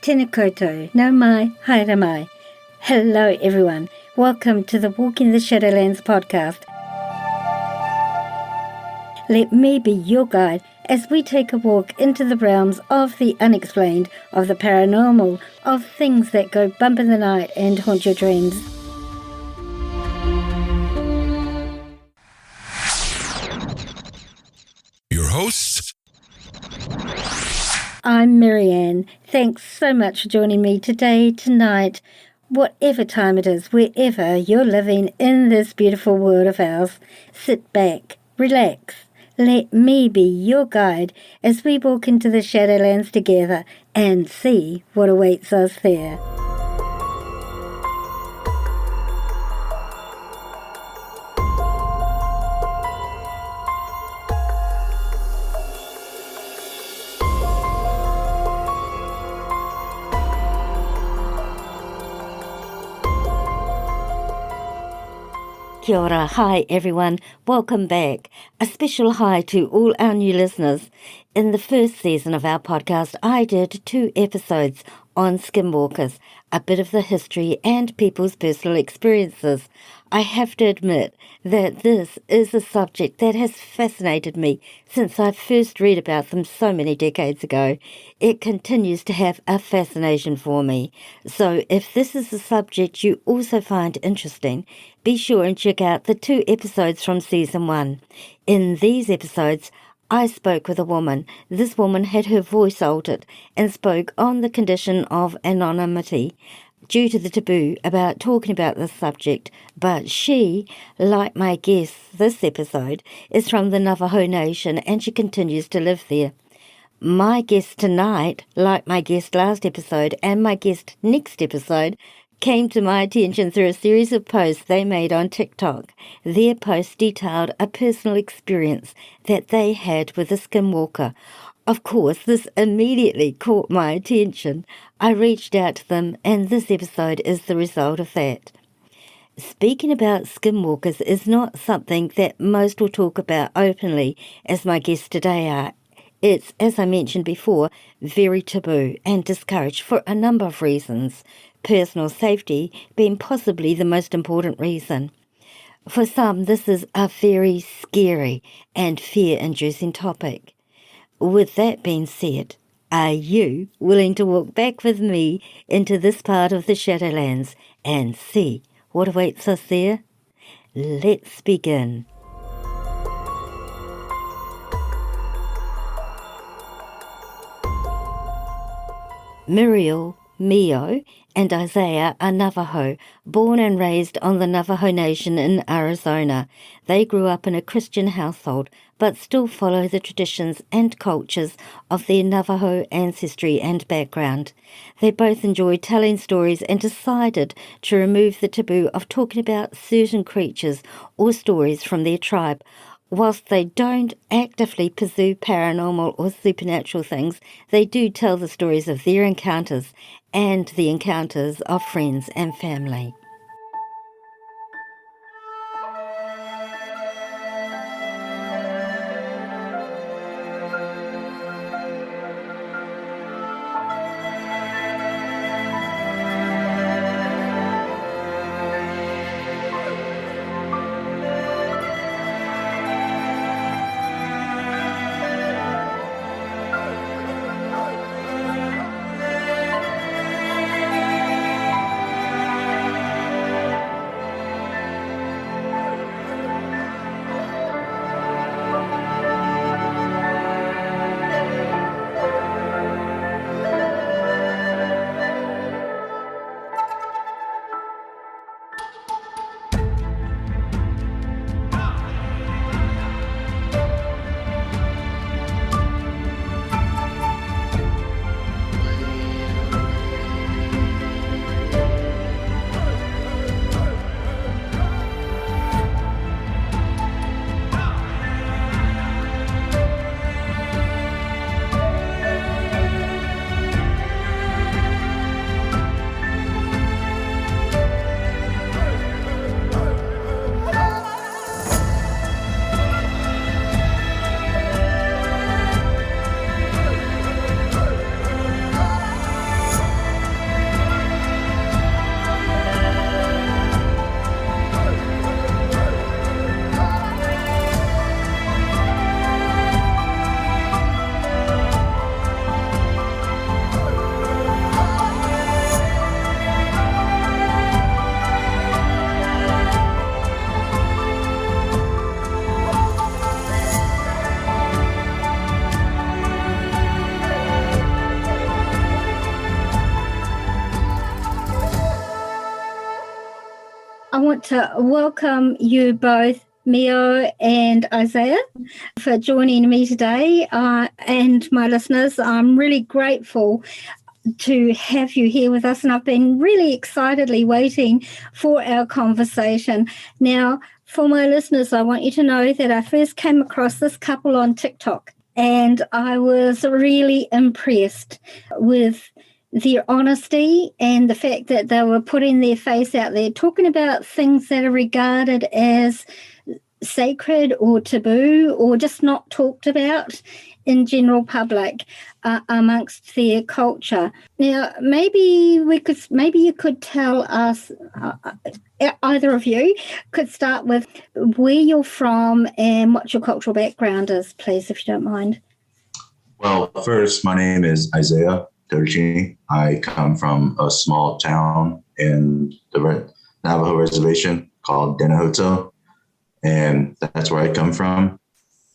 Tēnā koutou, nau mai, haere mai. Hello everyone, welcome to the Walking the Shadowlands podcast. Let me be your guide as we take a walk into the realms of the unexplained, of the paranormal, of things that go bump in the night and haunt your dreams. Your hosts? I'm Marianne. Thanks so much for joining me today, tonight, whatever time it is, wherever you're living in this beautiful world of ours. Sit back, relax. Let me be your guide as we walk into the Shadowlands together and see what awaits us there. Kia ora, hi everyone, welcome back. A special hi to all our new listeners. In the first season of our podcast, I did 2 episodes on Skinwalkers, a bit of the history and people's personal experiences. I have to admit that this is a subject that has fascinated me since I first read about them so many decades ago. It continues to have a fascination for me. So if this is a subject you also find interesting, be sure and check out the 2 episodes from season 1. In these episodes, I spoke with a woman. This woman had her voice altered and spoke on the condition of anonymity due to the taboo about talking about this subject, but she, like my guest this episode, is from the Navajo Nation and she continues to live there. My guest tonight, like my guest last episode and my guest next episode, came to my attention through a series of posts they made on TikTok. Their posts detailed a personal experience that they had with a skinwalker. Of course, this immediately caught my attention. I reached out to them, and this episode is the result of that. Speaking about skinwalkers is not something that most will talk about openly, as my guests today are. It's, as I mentioned before, very taboo and discouraged for a number of reasons, personal safety being possibly the most important reason. For some, this is a very scary and fear-inducing topic. With that being said, are you willing to walk back with me into this part of the Shadowlands and see what awaits us there? Let's begin. Meo and Isaiah are Navajo, born and raised on the Navajo Nation in Arizona. They grew up in a Christian household, but still follow the traditions and cultures of their Navajo ancestry and background. They both enjoy telling stories and decided to remove the taboo of talking about certain creatures or stories from their tribe. Whilst they don't actively pursue paranormal or supernatural things, they do tell the stories of their encounters and the encounters of friends and family. want to welcome you both, Meo and Isaiah, for joining me today. And my listeners, I'm really grateful to have you here with us, and I've been really excitedly waiting for our conversation. Now, for my listeners, I want you to know that I first came across this couple on TikTok, and I was really impressed with their honesty and the fact that they were putting their face out there, talking about things that are regarded as sacred or taboo or just not talked about in general public amongst their culture. Now, maybe you could tell us, either of you could start with where you're from and what your cultural background is, please, if you don't mind. Well, first, my name is Isaiah Turchi. I come from a small town in the Navajo reservation called Navajo, and that's where I come from.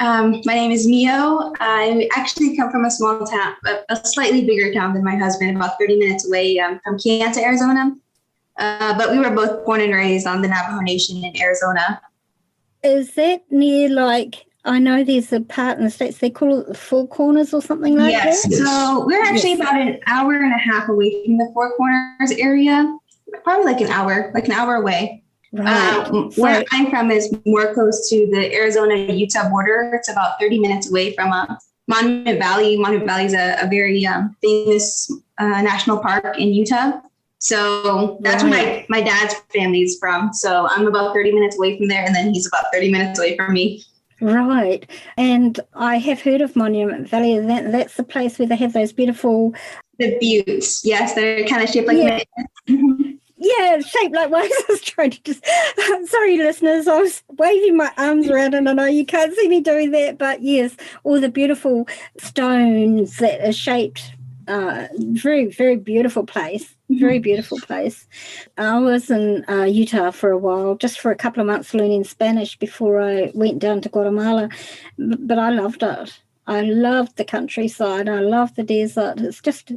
My name is Meo. I actually come from a small town, a slightly bigger town than my husband, about 30 minutes away from Kansas, Arizona. But we were both born and raised on the Navajo Nation in Arizona. Is that near, like, I know there's a part in the States, they call it the Four Corners or something like that? Yes, so we're actually about an hour and a half away from the Four Corners area, probably like an hour away. Right. Where I'm from is more close to the Arizona-Utah border. It's about 30 minutes away from Monument Valley. Monument Valley is a very famous national park in Utah. So that's where my dad's family is from. So I'm about 30 minutes away from there, and then he's about 30 minutes away from me. Right. And I have heard of Monument Valley. That's the place where they have those beautiful... The buttes. Yes, they're kind of shaped like... Yeah, shaped like waves. I was trying to just... Sorry, listeners, I was waving my arms around, and I know you can't see me doing that, but yes, all the beautiful stones that are shaped. Very, very beautiful place. Very beautiful place. I was in Utah for a while, just for a couple of months learning Spanish before I went down to Guatemala, but I loved it. I loved the countryside. I loved the desert. It's just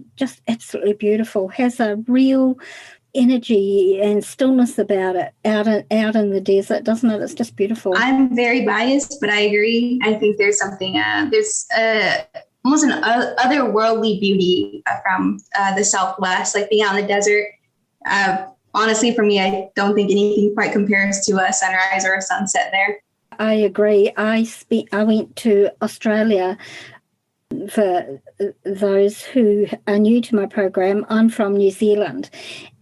absolutely beautiful. Has a real energy and stillness about it out in the desert, doesn't it? It's just beautiful. I'm very biased, but I agree. I think there's something, there's almost an otherworldly beauty from the Southwest, like being out in the desert. Honestly, for me, I don't think anything quite compares to a sunrise or a sunset there. I agree. I went to Australia. For those who are new to my program, I'm from New Zealand,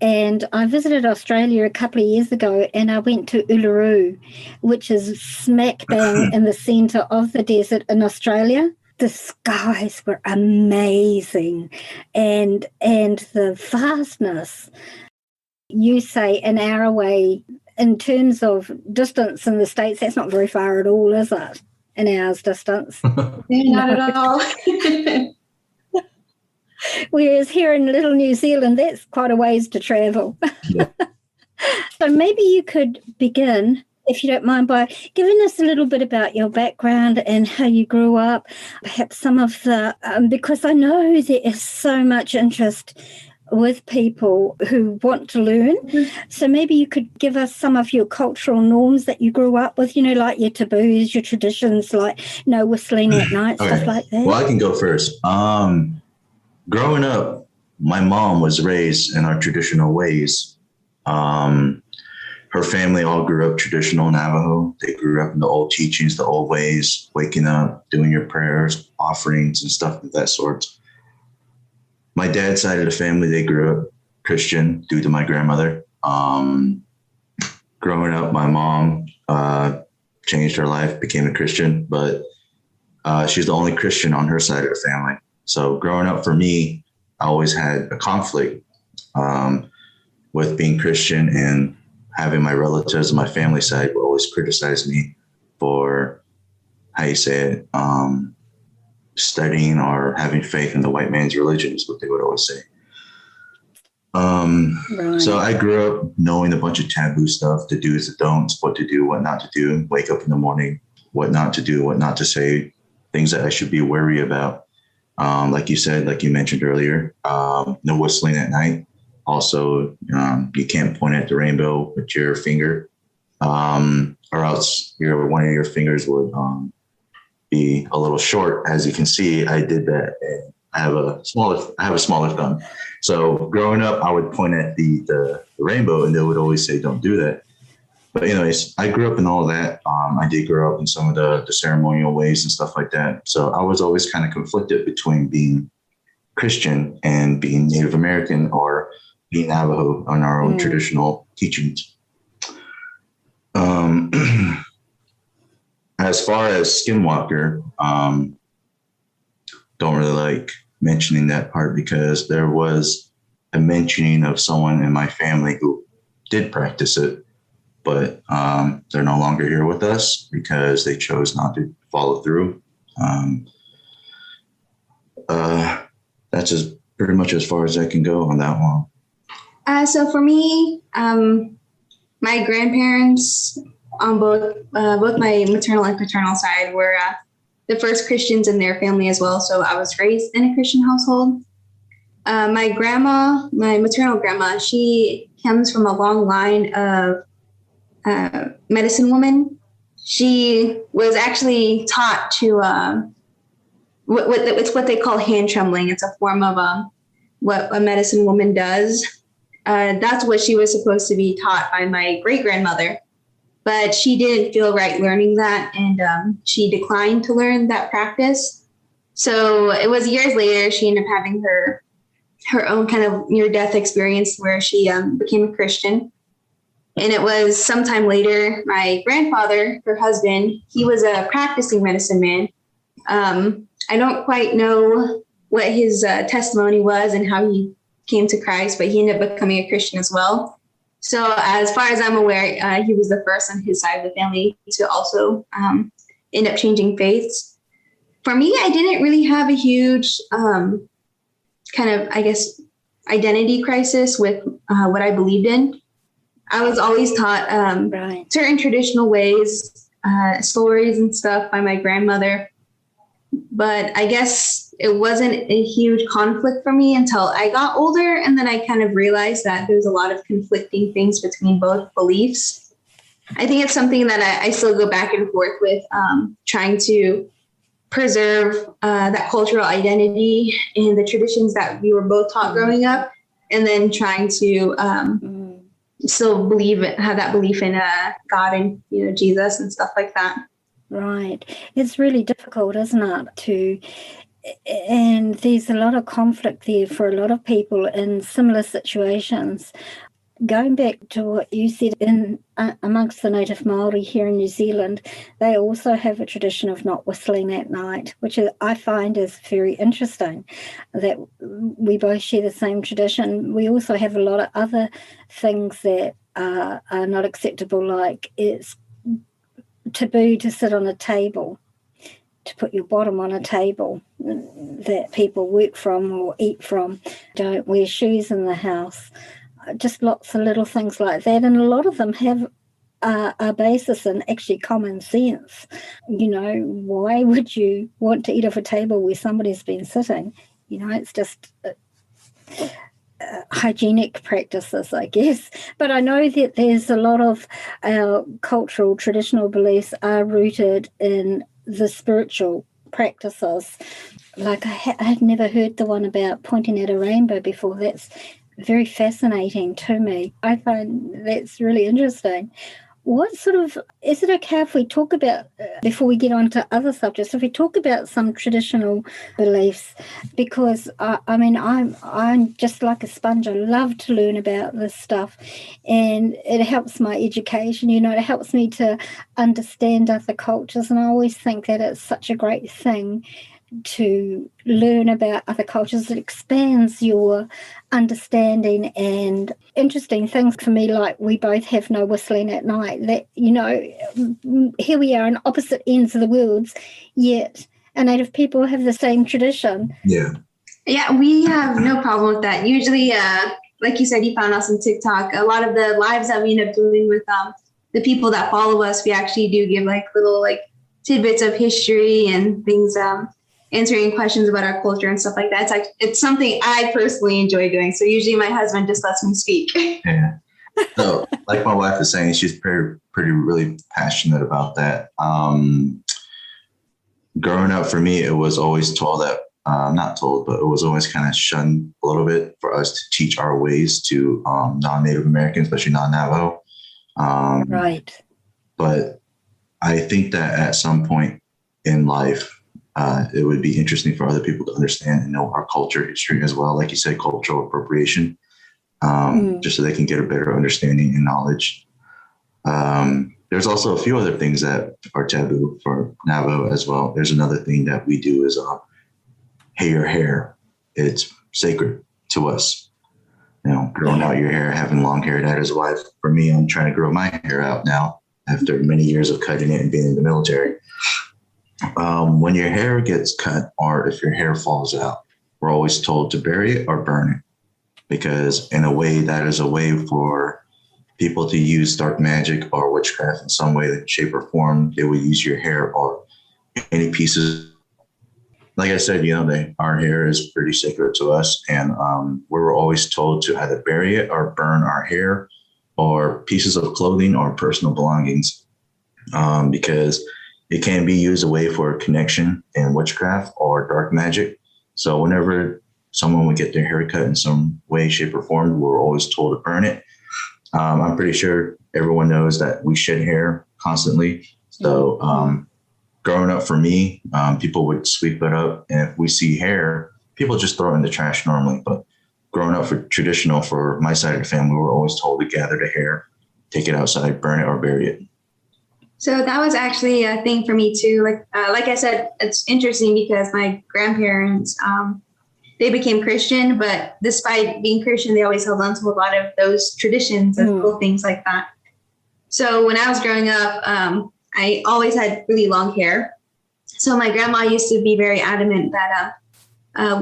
and I visited Australia a couple of years ago, and I went to Uluru, which is smack bang in the centre of the desert in Australia. The skies were amazing, and the vastness. You say an hour away, in terms of distance in the States, that's not very far at all, is it? An hour's distance. Not at all. Whereas here in little New Zealand, that's quite a ways to travel. Yeah. So maybe you could begin, if you don't mind, by giving us a little bit about your background and how you grew up, perhaps some of the, because I know there is so much interest with people who want to learn. Mm-hmm. So maybe you could give us some of your cultural norms that you grew up with, like your taboos, your traditions, like no whistling at night, okay. Stuff like that. Well, I can go first. Growing up, my mom was raised in our traditional ways. Her family all grew up traditional Navajo. They grew up in the old teachings, the old ways, waking up, doing your prayers, offerings, and stuff of that sort. My dad's side of the family, they grew up Christian due to my grandmother. Growing up, my mom changed her life, became a Christian, but she's the only Christian on her side of the family. So growing up for me, I always had a conflict with being Christian and having my relatives on my family side would always criticize me for, how you say it, studying or having faith in the white man's religion is what they would always say. Right. So I grew up knowing a bunch of taboo stuff, the do's, the don'ts, what to do, what not to do, wake up in the morning, what not to do, what not to say, things that I should be wary about. Like you said, like you mentioned earlier, no whistling at night. Also, you can't point at the rainbow with your finger. or else one of your fingers would be a little short. As you can see, I did that. And I have a smaller thumb. So growing up, I would point at the rainbow, and they would always say, "Don't do that." But anyways, I grew up in all of that. I did grow up in some of the ceremonial ways and stuff like that. So I was always kind of conflicted between being Christian and being Native American or being Navajo on our own traditional teachings. As far as Skinwalker, don't really like mentioning that part because there was a mentioning of someone in my family who did practice it, but they're no longer here with us because they chose not to follow through. That's pretty much as far as I can go on that one. So for me, my grandparents on both my maternal and paternal side were the first Christians in their family as well. So I was raised in a Christian household. My grandma, my maternal grandma, she comes from a long line of medicine women. She was actually taught to it's what they call hand trembling. It's a form of what a medicine woman does. That's what she was supposed to be taught by my great grandmother, but she didn't feel right learning that, and she declined to learn that practice. So it was years later she ended up having her own kind of near-death experience where she became a Christian. And it was sometime later, my grandfather, her husband, he was a practicing medicine man. I don't quite know what his testimony was and how he came to Christ, but he ended up becoming a Christian as well. So as far as I'm aware, he was the first on his side of the family to also end up changing faiths. For me, I didn't really have a huge kind of, I guess, identity crisis with what I believed in. I was always taught certain traditional ways, stories and stuff by my grandmother. But I guess it wasn't a huge conflict for me until I got older. And then I kind of realized that there's a lot of conflicting things between both beliefs. I think it's something that I still go back and forth with, trying to preserve that cultural identity and the traditions that we were both taught growing up, and then trying to still have that belief in God and Jesus and stuff like that. Right. It's really difficult, isn't it? And there's a lot of conflict there for a lot of people in similar situations. Going back to what you said, amongst the native Māori here in New Zealand, they also have a tradition of not whistling at night, which I find is very interesting, that we both share the same tradition. We also have a lot of other things that are not acceptable, like it's taboo to sit on a table, to put your bottom on a table that people work from or eat from. Don't wear shoes in the house. Just lots of little things like that. And a lot of them have a basis in actually common sense. Why would you want to eat off a table where somebody's been sitting? It's just hygienic practices, I guess. But I know that there's a lot of our cultural traditional beliefs are rooted in the spiritual practices. Like I had never heard the one about pointing at a rainbow before. That's very fascinating to me. I find that's really interesting. What sort of, is it okay if we talk about, before we get on to other subjects, if we talk about some traditional beliefs? Because, I'm just like a sponge. I love to learn about this stuff, and it helps my education. It helps me to understand other cultures, and I always think that it's such a great thing to learn about other cultures. It expands your understanding, and interesting things for me, like we both have no whistling at night. That, here we are on opposite ends of the worlds, yet our native people have the same tradition. Yeah, we have no problem with that. Usually, like you said, you found us on TikTok. A lot of the lives that we end up doing with the people that follow us, we actually do give little tidbits of history and things, answering questions about our culture and stuff like that. It's something I personally enjoy doing. So usually my husband just lets me speak. Yeah. So, like my wife is saying, she's pretty really passionate about that. Growing up for me, it was always told that, not told, but it was always kind of shunned a little bit for us to teach our ways to non-Native Americans, especially non-Navajo. Right. But I think that at some point in life, it would be interesting for other people to understand and know our culture, history as well. Like you said, cultural appropriation, just so they can get a better understanding and knowledge. There's also a few other things that are taboo for Navajo as well. There's another thing that we do is hair your hair. It's sacred to us. Growing out your hair, having long hair, that is why for me, I'm trying to grow my hair out now after many years of cutting it and being in the military. When your hair gets cut or if your hair falls out, we're always told to bury it or burn it, because in a way that is a way for people to use dark magic or witchcraft in some way, shape, or form. They would use your hair or any pieces. Like I said, our hair is pretty sacred to us, and we were always told to either bury it or burn our hair or pieces of clothing or personal belongings, because it can be used a way for connection in witchcraft or dark magic. So whenever someone would get their hair cut in some way, shape, or form, we were always told to burn it. I'm pretty sure everyone knows that we shed hair constantly. So growing up for me, people would sweep it up. And if we see hair, people just throw it in the trash normally. But growing up for my side of the family, we were always told to gather the hair, take it outside, burn it, or bury it. So that was actually a thing for me too. Like I said, it's interesting because my grandparents, they became Christian, but despite being Christian, they always held on to a lot of those traditions and cool things like that. So when I was growing up, I always had really long hair. So my grandma used to be very adamant that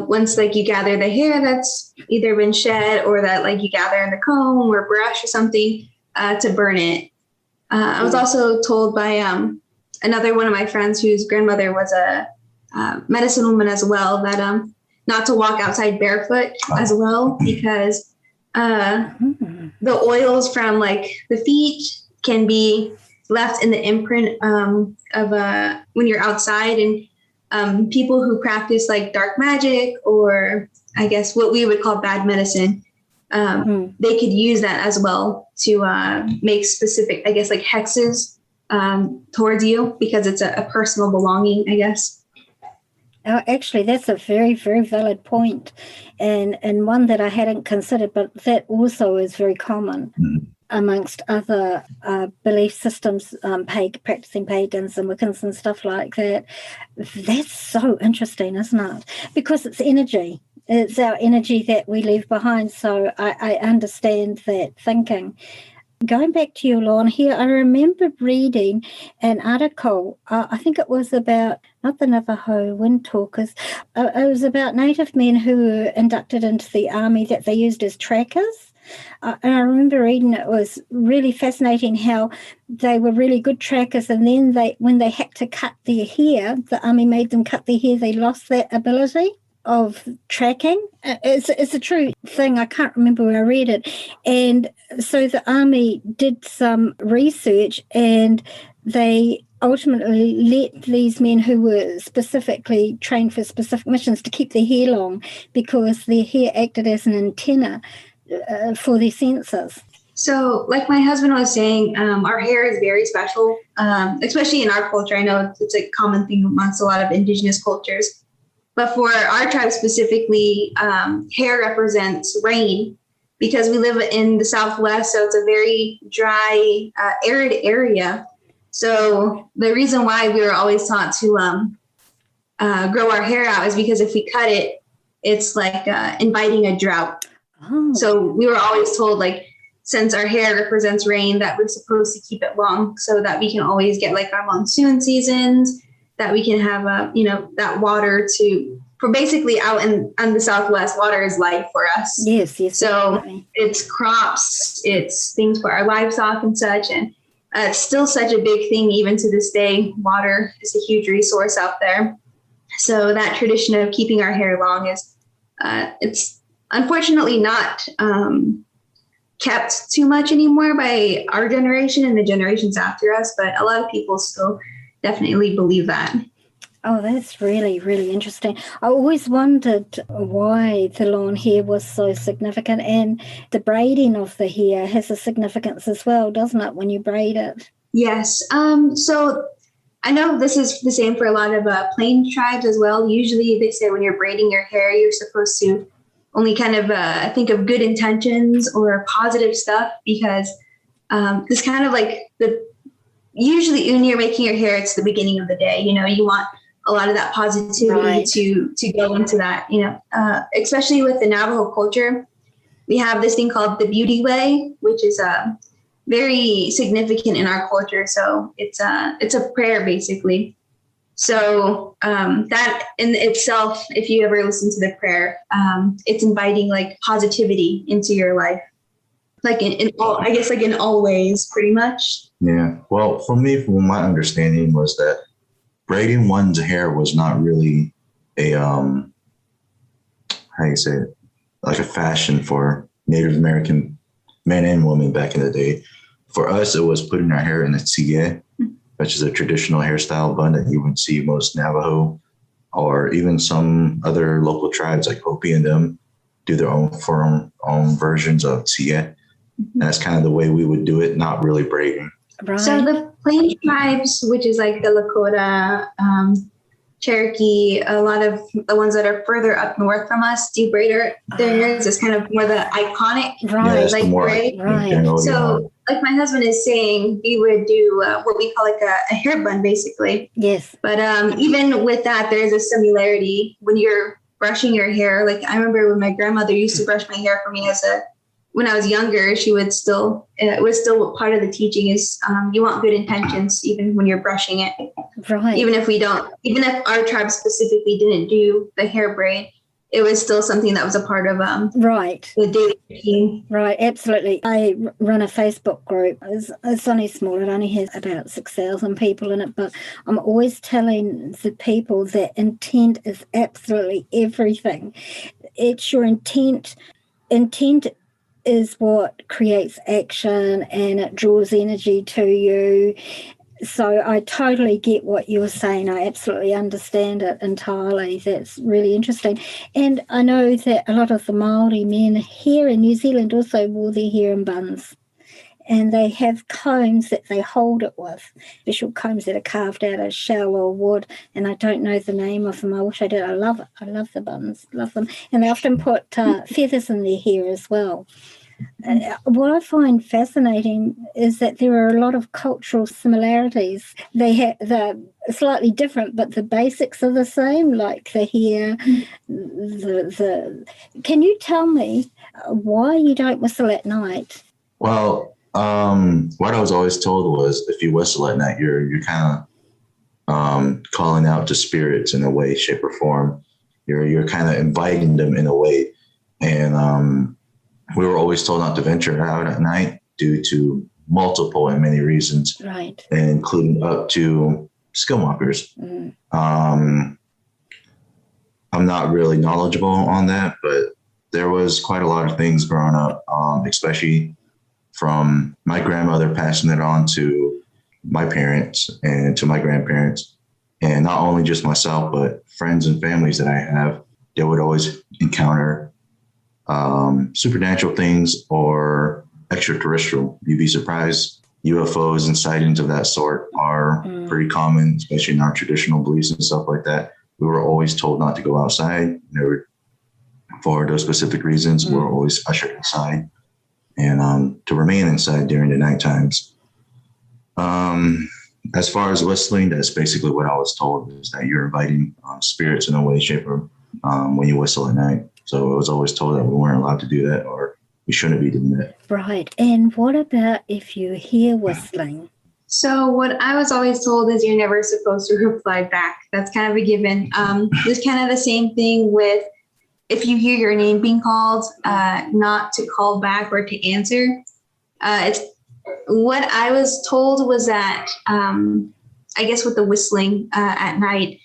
once you gather the hair that's either been shed or that you gather in the comb or brush or something, to burn it. I was also told by another one of my friends whose grandmother was a medicine woman as well, that not to walk outside barefoot as well, because the oils from the feet can be left in the imprint of when you're outside, and people who practice dark magic, or I guess what we would call bad medicine, they could use that as well to make specific, I guess, hexes towards you, because it's a personal belonging, I guess. Actually, that's a very, very valid point, and one that I hadn't considered, but that also is very common amongst other belief systems, practicing pagans and Wiccans and stuff like that. That's so interesting, isn't it? Because it's energy. It's our energy that we leave behind. So I understand that thinking. Going back to your lawn here, I remember reading an article, I think it was about, not the Navajo Wind Talkers, it was about Native men who were inducted into the army that they used as trackers. And I remember reading it was really fascinating how they were really good trackers, and then when they had to cut their hair, the army made them cut their hair, they lost that ability of tracking. It's a true thing. I can't remember where I read it. And so the army did some research, and they ultimately let these men who were specifically trained for specific missions to keep their hair long, because their hair acted as an antenna for their senses. So like my husband was saying, our hair is very special, especially in our culture. I know it's a common thing amongst a lot of indigenous cultures. But for our tribe specifically, hair represents rain, because we live in the Southwest, so it's a very dry, arid area. So the reason why we were always taught to grow our hair out is because if we cut it, it's like inviting a drought. Oh. So we were always told, since our hair represents rain, that we're supposed to keep it long so that we can always get our monsoon seasons, that we can have that water for basically out in the Southwest, water is life for us. Yes. So definitely. It's crops, it's things for our livestock and such. And it's still such a big thing, even to this day. Water is a huge resource out there. So that tradition of keeping our hair long is, it's unfortunately not kept too much anymore by our generation and the generations after us, but a lot of people still definitely believe that. Oh, that's really, really interesting. I always wondered why the long hair was so significant, and the braiding of the hair has a significance as well, doesn't it, when you braid it? Yes. So I know this is the same for a lot of plain tribes as well. Usually they say when you're braiding your hair, you're supposed to only kind of think of good intentions or positive stuff, because this kind of like usually when you're making your hair, it's the beginning of the day. You know, you want a lot of that positivity to go into that, you know, especially with the Navajo culture. We have this thing called the beauty way, which is very significant in our culture. So it's a prayer basically. So that in itself, if you ever listen to the prayer, it's inviting like positivity into your life, like in all, I guess, like in all ways, pretty much. Yeah. Well, for me, from my understanding was that braiding one's hair was not really a how you say it, like a fashion for Native American men and women back in the day. For us, it was putting our hair in a tige, which is a traditional hairstyle bun that you would see most Navajo or even some other local tribes like Hopi and them do their own versions of tige. And that's kind of the way we would do it, not really braiding. Right. So the plain tribes, which is like the Lakota, Cherokee, a lot of the ones that are further up north from us, do braid their hairs. It's kind of more the iconic, like braid. Right. So, like my husband is saying, we would do what we call like a hair bun, basically. Yes. But even with that, there's a similarity when you're brushing your hair. Like I remember when my grandmother used to brush my hair for me when I was younger, she would still, it was still part of the teaching is you want good intentions even when you're brushing it. Right. Even if our tribe specifically didn't do the hair braid, it was still something that was a part of the daily routine. Right, absolutely. I run a Facebook group. It's only small. It only has about 6,000 people in it, but I'm always telling the people that intent is absolutely everything. It's your intent. Intent is what creates action, and it draws energy to you. So I totally get what you're saying. I absolutely understand it entirely. That's really interesting. And I know that a lot of the Māori men here in New Zealand also wore their hair in buns. And they have combs that they hold it with, special combs that are carved out of shell or wood. And I don't know the name of them. I wish I did. I love it. I love the buns. Love them. And they often put feathers in their hair as well. What I find fascinating is that there are a lot of cultural similarities. They're slightly different, but the basics are the same, like the hair. Can you tell me why you don't whistle at night? Well, what I was always told was if you whistle at night, you're kind of calling out to spirits in a way, shape, or form. You're kind of inviting them in a way, and we were always told not to venture out at night due to multiple and many reasons, right? Including up to Skinwalkers. Mm. I'm not really knowledgeable on that, but there was quite a lot of things growing up, especially from my grandmother passing it on to my parents and to my grandparents. And not only just myself, but friends and families that I have, they would always encounter supernatural things or extraterrestrial. You'd be surprised. UFOs and sightings of that sort are pretty common, especially in our traditional beliefs and stuff like that. We were always told not to go outside. For those specific reasons, we were always ushered inside and to remain inside during the night times. As far as whistling, that's basically what I was told, is that you're inviting spirits in a way, shape, or when you whistle at night. So I was always told that we weren't allowed to do that, or we shouldn't be doing that. Right. And what about if you hear whistling? So what I was always told is you're never supposed to reply back. That's kind of a given. There's kind of the same thing with if you hear your name being called, not to call back or to answer. It's what I was told was that I guess with the whistling at night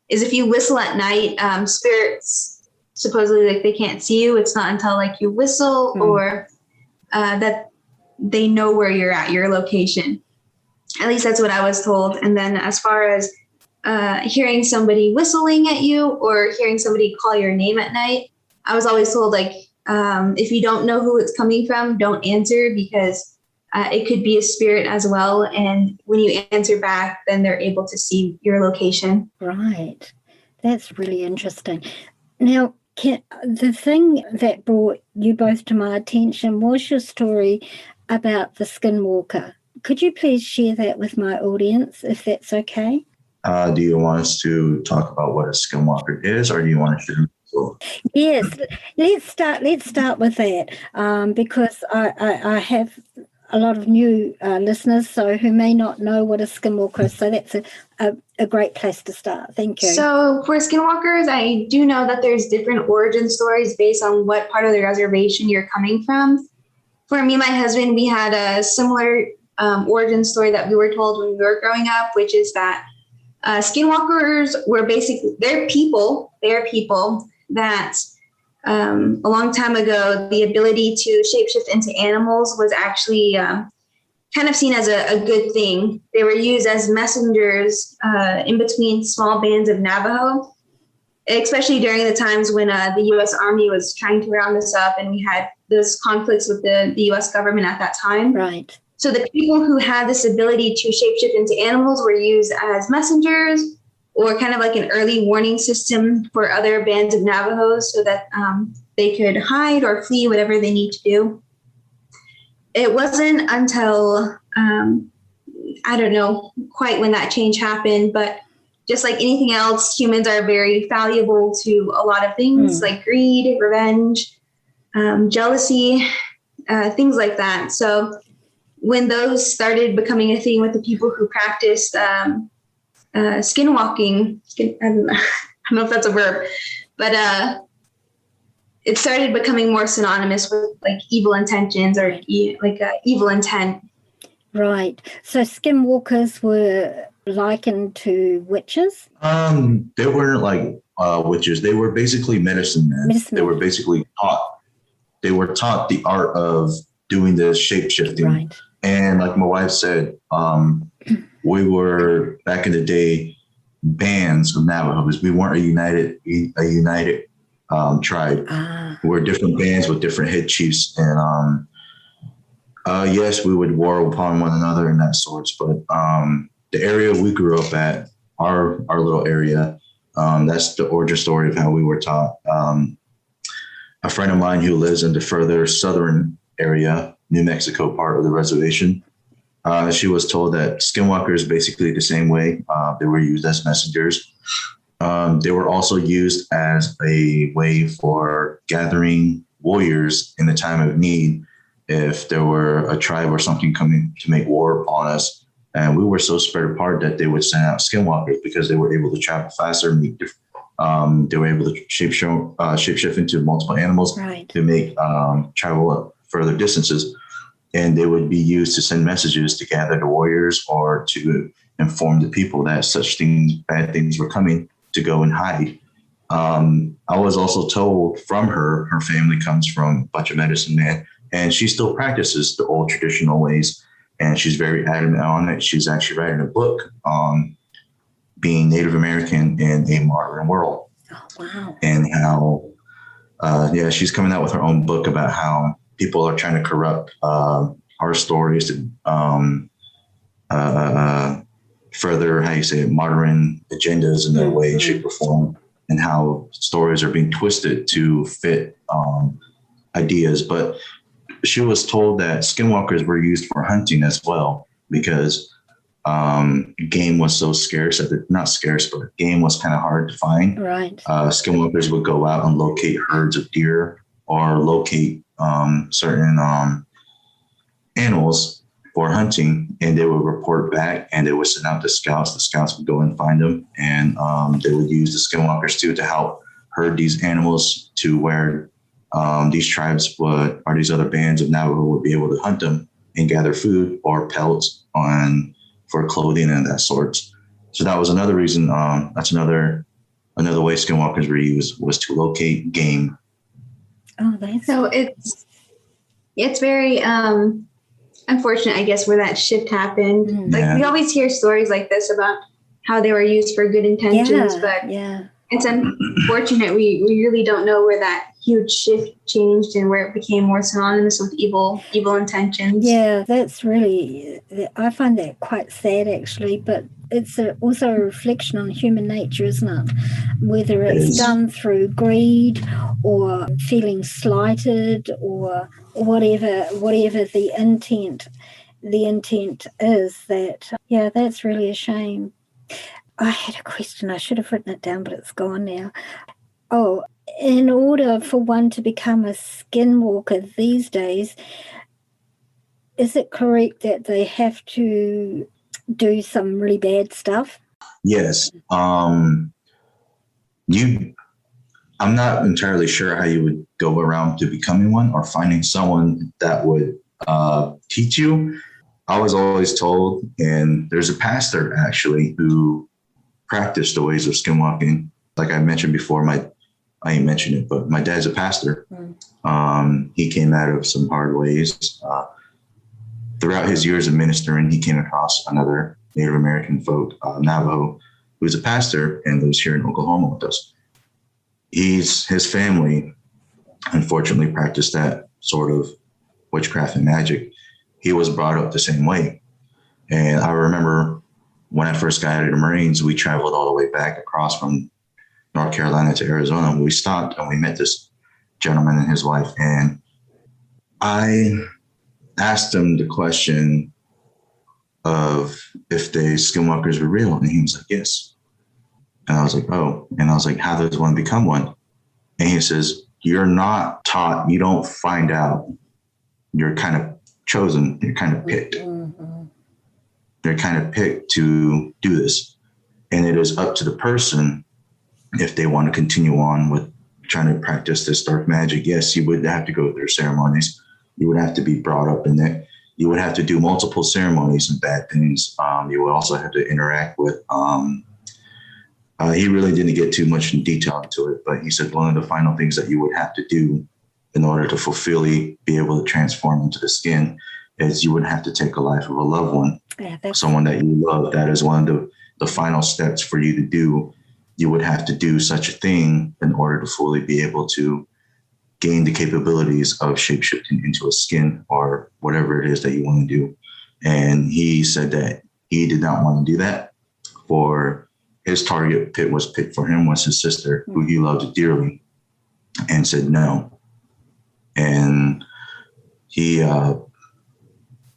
is if you whistle at night, spirits supposedly like they can't see you. It's not until like you whistle or that they know where you're at, your location. At least that's what I was told. And then as far as hearing somebody whistling at you or hearing somebody call your name at night, I was always told, like, if you don't know who it's coming from, don't answer, because it could be a spirit as well. And when you answer back, then they're able to see your location. Right. That's really interesting. Now, the thing that brought you both to my attention was your story about the Skinwalker. Could you please share that with my audience, if that's okay? Do you want us to talk about what a Skinwalker is, or do you want to share? Yes, let's start with that, because I have a lot of new listeners who may not know what a Skinwalker is. So that's a great place to start. Thank you. So for Skinwalkers, I do know that there's different origin stories based on what part of the reservation you're coming from. For me and my husband, we had a similar origin story that we were told when we were growing up, which is that Skinwalkers were basically, they're people that a long time ago, the ability to shapeshift into animals was actually kind of seen as a good thing. They were used as messengers in between small bands of Navajo, especially during the times when the U.S. Army was trying to round us up, and we had those conflicts with the U.S. government at that time. Right. So the people who had this ability to shapeshift into animals were used as messengers, or kind of like an early warning system for other bands of Navajos so that they could hide or flee, whatever they need to do. It wasn't until, I don't know quite when that change happened, but just like anything else, humans are very fallible to a lot of things like greed, revenge, jealousy, things like that. So when those started becoming a thing with the people who practiced skinwalking, I don't know if that's a verb, but it started becoming more synonymous with like evil intentions or evil intent. Right. So skinwalkers were likened to witches? They weren't like witches. They were basically medicine men. They were basically taught. They were taught the art of doing the shape shifting. Right. And like my wife said, we were back in the day bands of Navajos. We weren't a united tribe. We're different bands with different head chiefs, and yes, we would war upon one another and that sorts. But the area we grew up at, our little area, that's the origin story of how we were taught. A friend of mine who lives in the further southern area, New Mexico part of the reservation, she was told that skinwalkers basically the same way. They were used as messengers. They were also used as a way for gathering warriors in the time of need. If there were a tribe or something coming to make war upon us, and we were so spread apart that they would send out skinwalkers because they were able to travel faster, meet different. They were able to shapeshift into multiple animals to make travel further distances. And they would be used to send messages to gather the warriors or to inform the people that such things, bad things were coming, to go and hide. I was also told from her family comes from a bunch of medicine men, and she still practices the old traditional ways. And she's very adamant on it. She's actually writing a book on being Native American in a modern world. Oh, wow. And how, she's coming out with her own book about how people are trying to corrupt our stories to further, modern agendas in their way, shape, or form, and how stories are being twisted to fit ideas. But she was told that skinwalkers were used for hunting as well, because game was so scarce, not scarce, but game was kind of hard to find. Right. Skinwalkers would go out and locate herds of deer or locate certain animals for hunting, and they would report back, and they would send out the scouts. The scouts would go and find them, and they would use the skinwalkers too to help herd these animals to where these tribes or these other bands of Navajo would be able to hunt them and gather food or pelts for clothing and that sort. So that was another reason. That's another way skinwalkers were used, was to locate game. Oh, that's so It's very unfortunate, I guess, where that shift happened. Like we always hear stories like this about how they were used for good intentions, but it's unfortunate. We really don't know where that huge shift changed and where it became more synonymous with evil intentions. Yeah, that's really, I find that quite sad actually, but it's also a reflection on human nature, isn't it? Whether it's done through greed or feeling slighted or whatever the intent is, that, that's really a shame. I had a question. I should have written it down, but it's gone now. Oh, in order for one to become a skinwalker these days, is it correct that they have to do some really bad stuff? Yes. I'm not entirely sure how you would go around to becoming one or finding someone that would teach you. I was always told, and there's a pastor actually who practiced the ways of skinwalking. Like I mentioned before, I ain't mentioned it, but my dad's a pastor. He came out of some hard ways. Throughout his years of ministering, he came across another Native American folk, Navajo, who's a pastor and lives here in Oklahoma with us. His family, unfortunately, practiced that sort of witchcraft and magic. He was brought up the same way. And I remember when I first got out of the Marines, we traveled all the way back across from North Carolina to Arizona. We stopped and we met this gentleman and his wife. And I asked him the question of if the skinwalkers were real. And he was like, yes. And I was like, oh. And I was like, how does one become one? And he says, you're not taught. You don't find out. You're kind of chosen. You're kind of picked. They're kind of picked to do this. And it is up to the person if they want to continue on with trying to practice this dark magic. Yes, you would have to go through ceremonies. You would have to be brought up in it. You would have to do multiple ceremonies and bad things. You would also have to interact with, he really didn't get too much in detail into it, but he said one of the final things that you would have to do in order to fully be able to transform into the skin is you would have to take a life of a loved one, someone that you love. That is one of the final steps for you to do. You would have to do such a thing in order to fully be able to gain the capabilities of shapeshifting into a skin or whatever it is that you want to do. And he said that he did not want to do that. For his target was picked for him was his sister, who he loved dearly, and said no. And he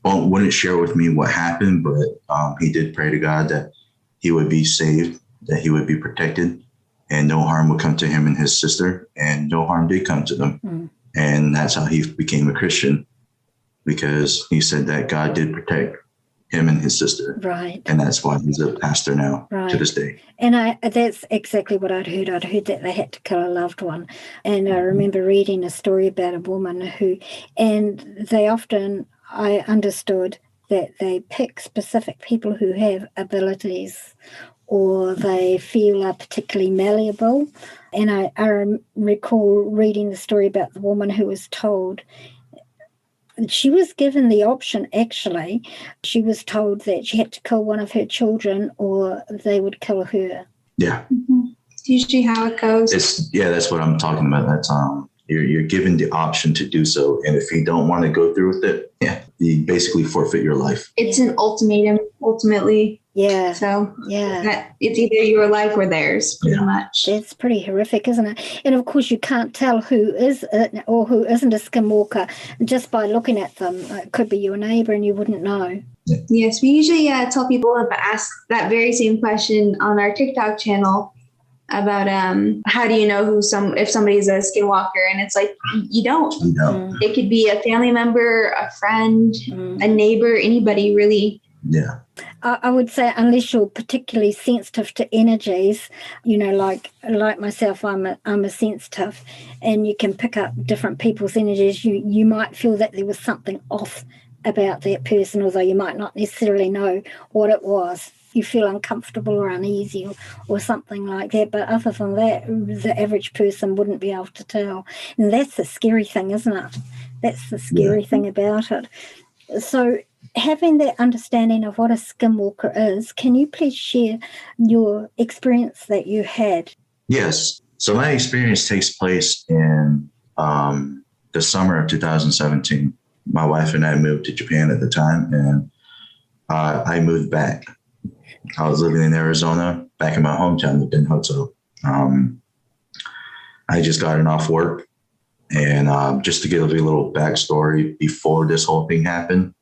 wouldn't share with me what happened, but he did pray to God that he would be saved, that he would be protected, and no harm would come to him and his sister, and no harm did come to them. And that's how he became a Christian, because he said that God did protect him and his sister. Right. And that's why he's a pastor now to this day. And that's exactly what I'd heard. I'd heard that they had to kill a loved one. And I remember reading a story about a woman and they often, I understood that they pick specific people who have abilities or they feel are particularly malleable. And I recall reading the story about the woman who was told, she was given the option, actually. She was told that she had to kill one of her children or they would kill her. Yeah. It's usually how it goes. That's what I'm talking about. That's you're given the option to do so. And if you don't want to go through with it, you basically forfeit your life. It's an ultimatum, ultimately. Yeah. So that it's either your life or theirs, pretty much. That's pretty horrific, isn't it? And of course, you can't tell who is or who isn't a skinwalker just by looking at them. It could be your neighbor and you wouldn't know. Yes, we usually tell people to ask that very same question on our TikTok channel about how do you know if somebody's a skinwalker, and it's like you don't. It could be a family member, a friend, a neighbor, anybody really. Yeah. I would say unless you're particularly sensitive to energies, like myself, I'm a sensitive, and you can pick up different people's energies. You might feel that there was something off about that person, although you might not necessarily know what it was. You feel uncomfortable or uneasy or something like that. But other than that, the average person wouldn't be able to tell. And that's the scary thing, isn't it? That's the scary thing about it. So having that understanding of what a skinwalker is, can you please share your experience that you had? Yes. So my experience takes place in the summer of 2017. My wife and I moved to Japan at the time, and I moved back. I was living in Arizona, back in my hometown, in Hoto. I just gotten off work. And just to give you a little backstory, before this whole thing happened,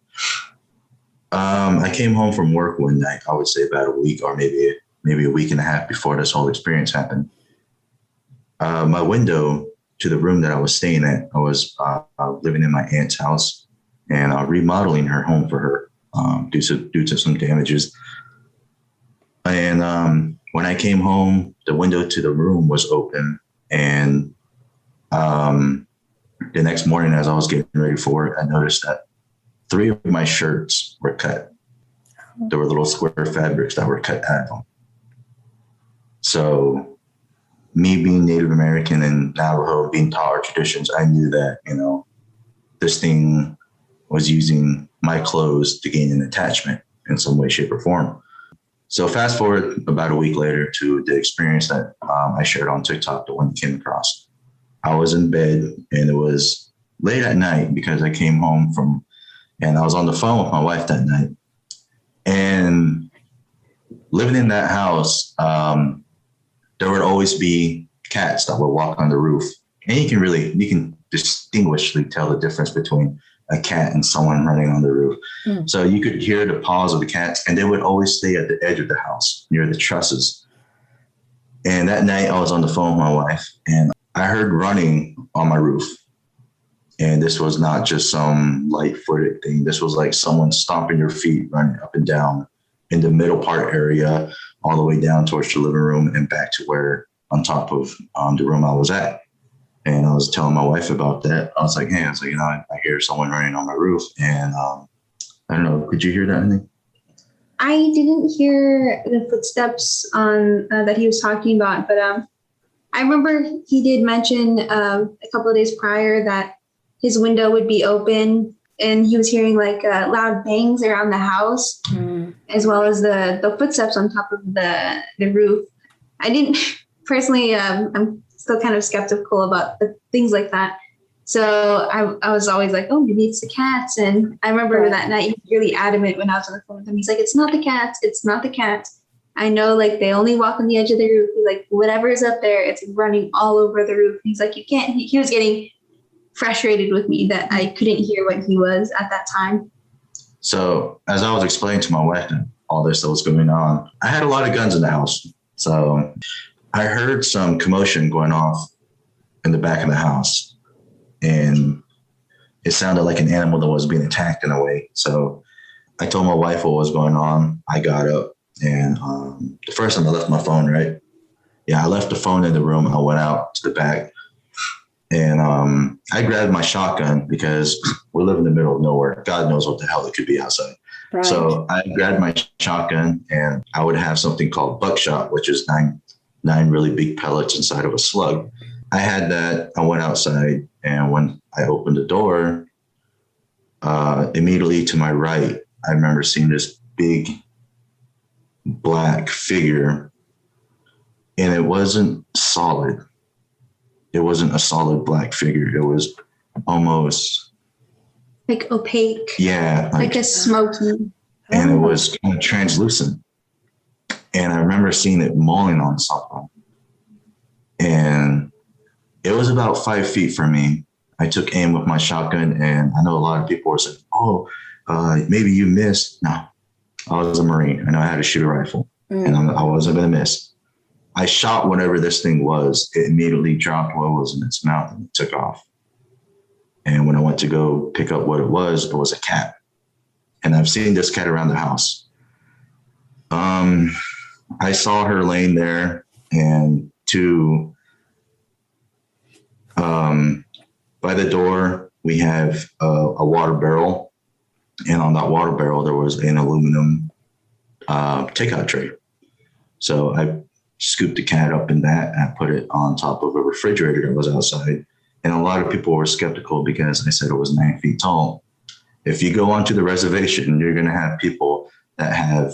I came home from work one night, I would say about a week or maybe a week and a half before this whole experience happened. My window to the room that I was staying at, I was living in my aunt's house and remodeling her home for her due to some damages. And when I came home, the window to the room was open, and the next morning, as I was getting ready for it, I noticed that 3 of my shirts were cut. There were little square fabrics that were cut out of them. So me being Native American and Navajo, being taught our traditions, I knew that, this thing was using my clothes to gain an attachment in some way, shape, or form. So fast forward about a week later to the experience that I shared on TikTok, the one you came across. I was in bed, and it was late at night because I came home and I was on the phone with my wife that night. And living in that house, there would always be cats that would walk on the roof. And you can distinguishingly tell the difference between a cat and someone running on the roof. Mm. So you could hear the paws of the cats, and they would always stay at the edge of the house near the trusses. And that night I was on the phone with my wife, and I heard running on my roof. And this was not just some light-footed thing. This was like someone stomping their feet, running up and down in the middle part area, all the way down towards the living room and back to where on top of the room I was at. And I was telling my wife about that. I was like, hey, I hear someone running on my roof. And I don't know, could you hear that, Annie? I didn't hear the footsteps on that he was talking about, but I remember he did mention a couple of days prior that his window would be open, and he was hearing like loud bangs around the house, as well as the footsteps on top of the roof. I didn't personally, I'm still kind of skeptical about the things like that. So I was always like, oh, maybe it's the cats. And I remember that night he was really adamant when I was on the phone with him. He's like, it's not the cats. It's not the cats. I know, like, they only walk on the edge of the roof. He's like, whatever is up there, it's running all over the roof. He's like, you can't. He was getting frustrated with me that I couldn't hear what he was at that time. So as I was explaining to my wife all this that was going on, I had a lot of guns in the house. So I heard some commotion going off in the back of the house, and it sounded like an animal that was being attacked in a way. So I told my wife what was going on. I got up, and the first time I left my phone, right? Yeah, I left the phone in the room. I went out to the back, and I grabbed my shotgun because we live in the middle of nowhere. God knows what the hell it could be outside. Right. So I grabbed my shotgun, and I would have something called buckshot, which is nine really big pellets inside of a slug. I had that. I went outside, and when I opened the door, immediately to my right, I remember seeing this big black figure, and it wasn't solid. It wasn't a solid black figure. It was almost like opaque. Yeah. Like a smoky. And it was kind of translucent. And I remember seeing it mauling on something. And it was about 5 feet from me. I took aim with my shotgun, and I know a lot of people were saying, maybe you missed. No, I was a Marine. I know how to shoot a rifle, and I wasn't going to miss. I shot whatever this thing was. It immediately dropped what was in its mouth, and it took off. And when I went to go pick up what it was a cat. And I've seen this cat around the house. I saw her laying there, and by the door, we have a water barrel. And on that water barrel, there was an aluminum takeout tray. So I scooped the cat up in that and put it on top of a refrigerator that was outside. And a lot of people were skeptical because I said it was 9 feet tall. If you go onto the reservation, you're going to have people that have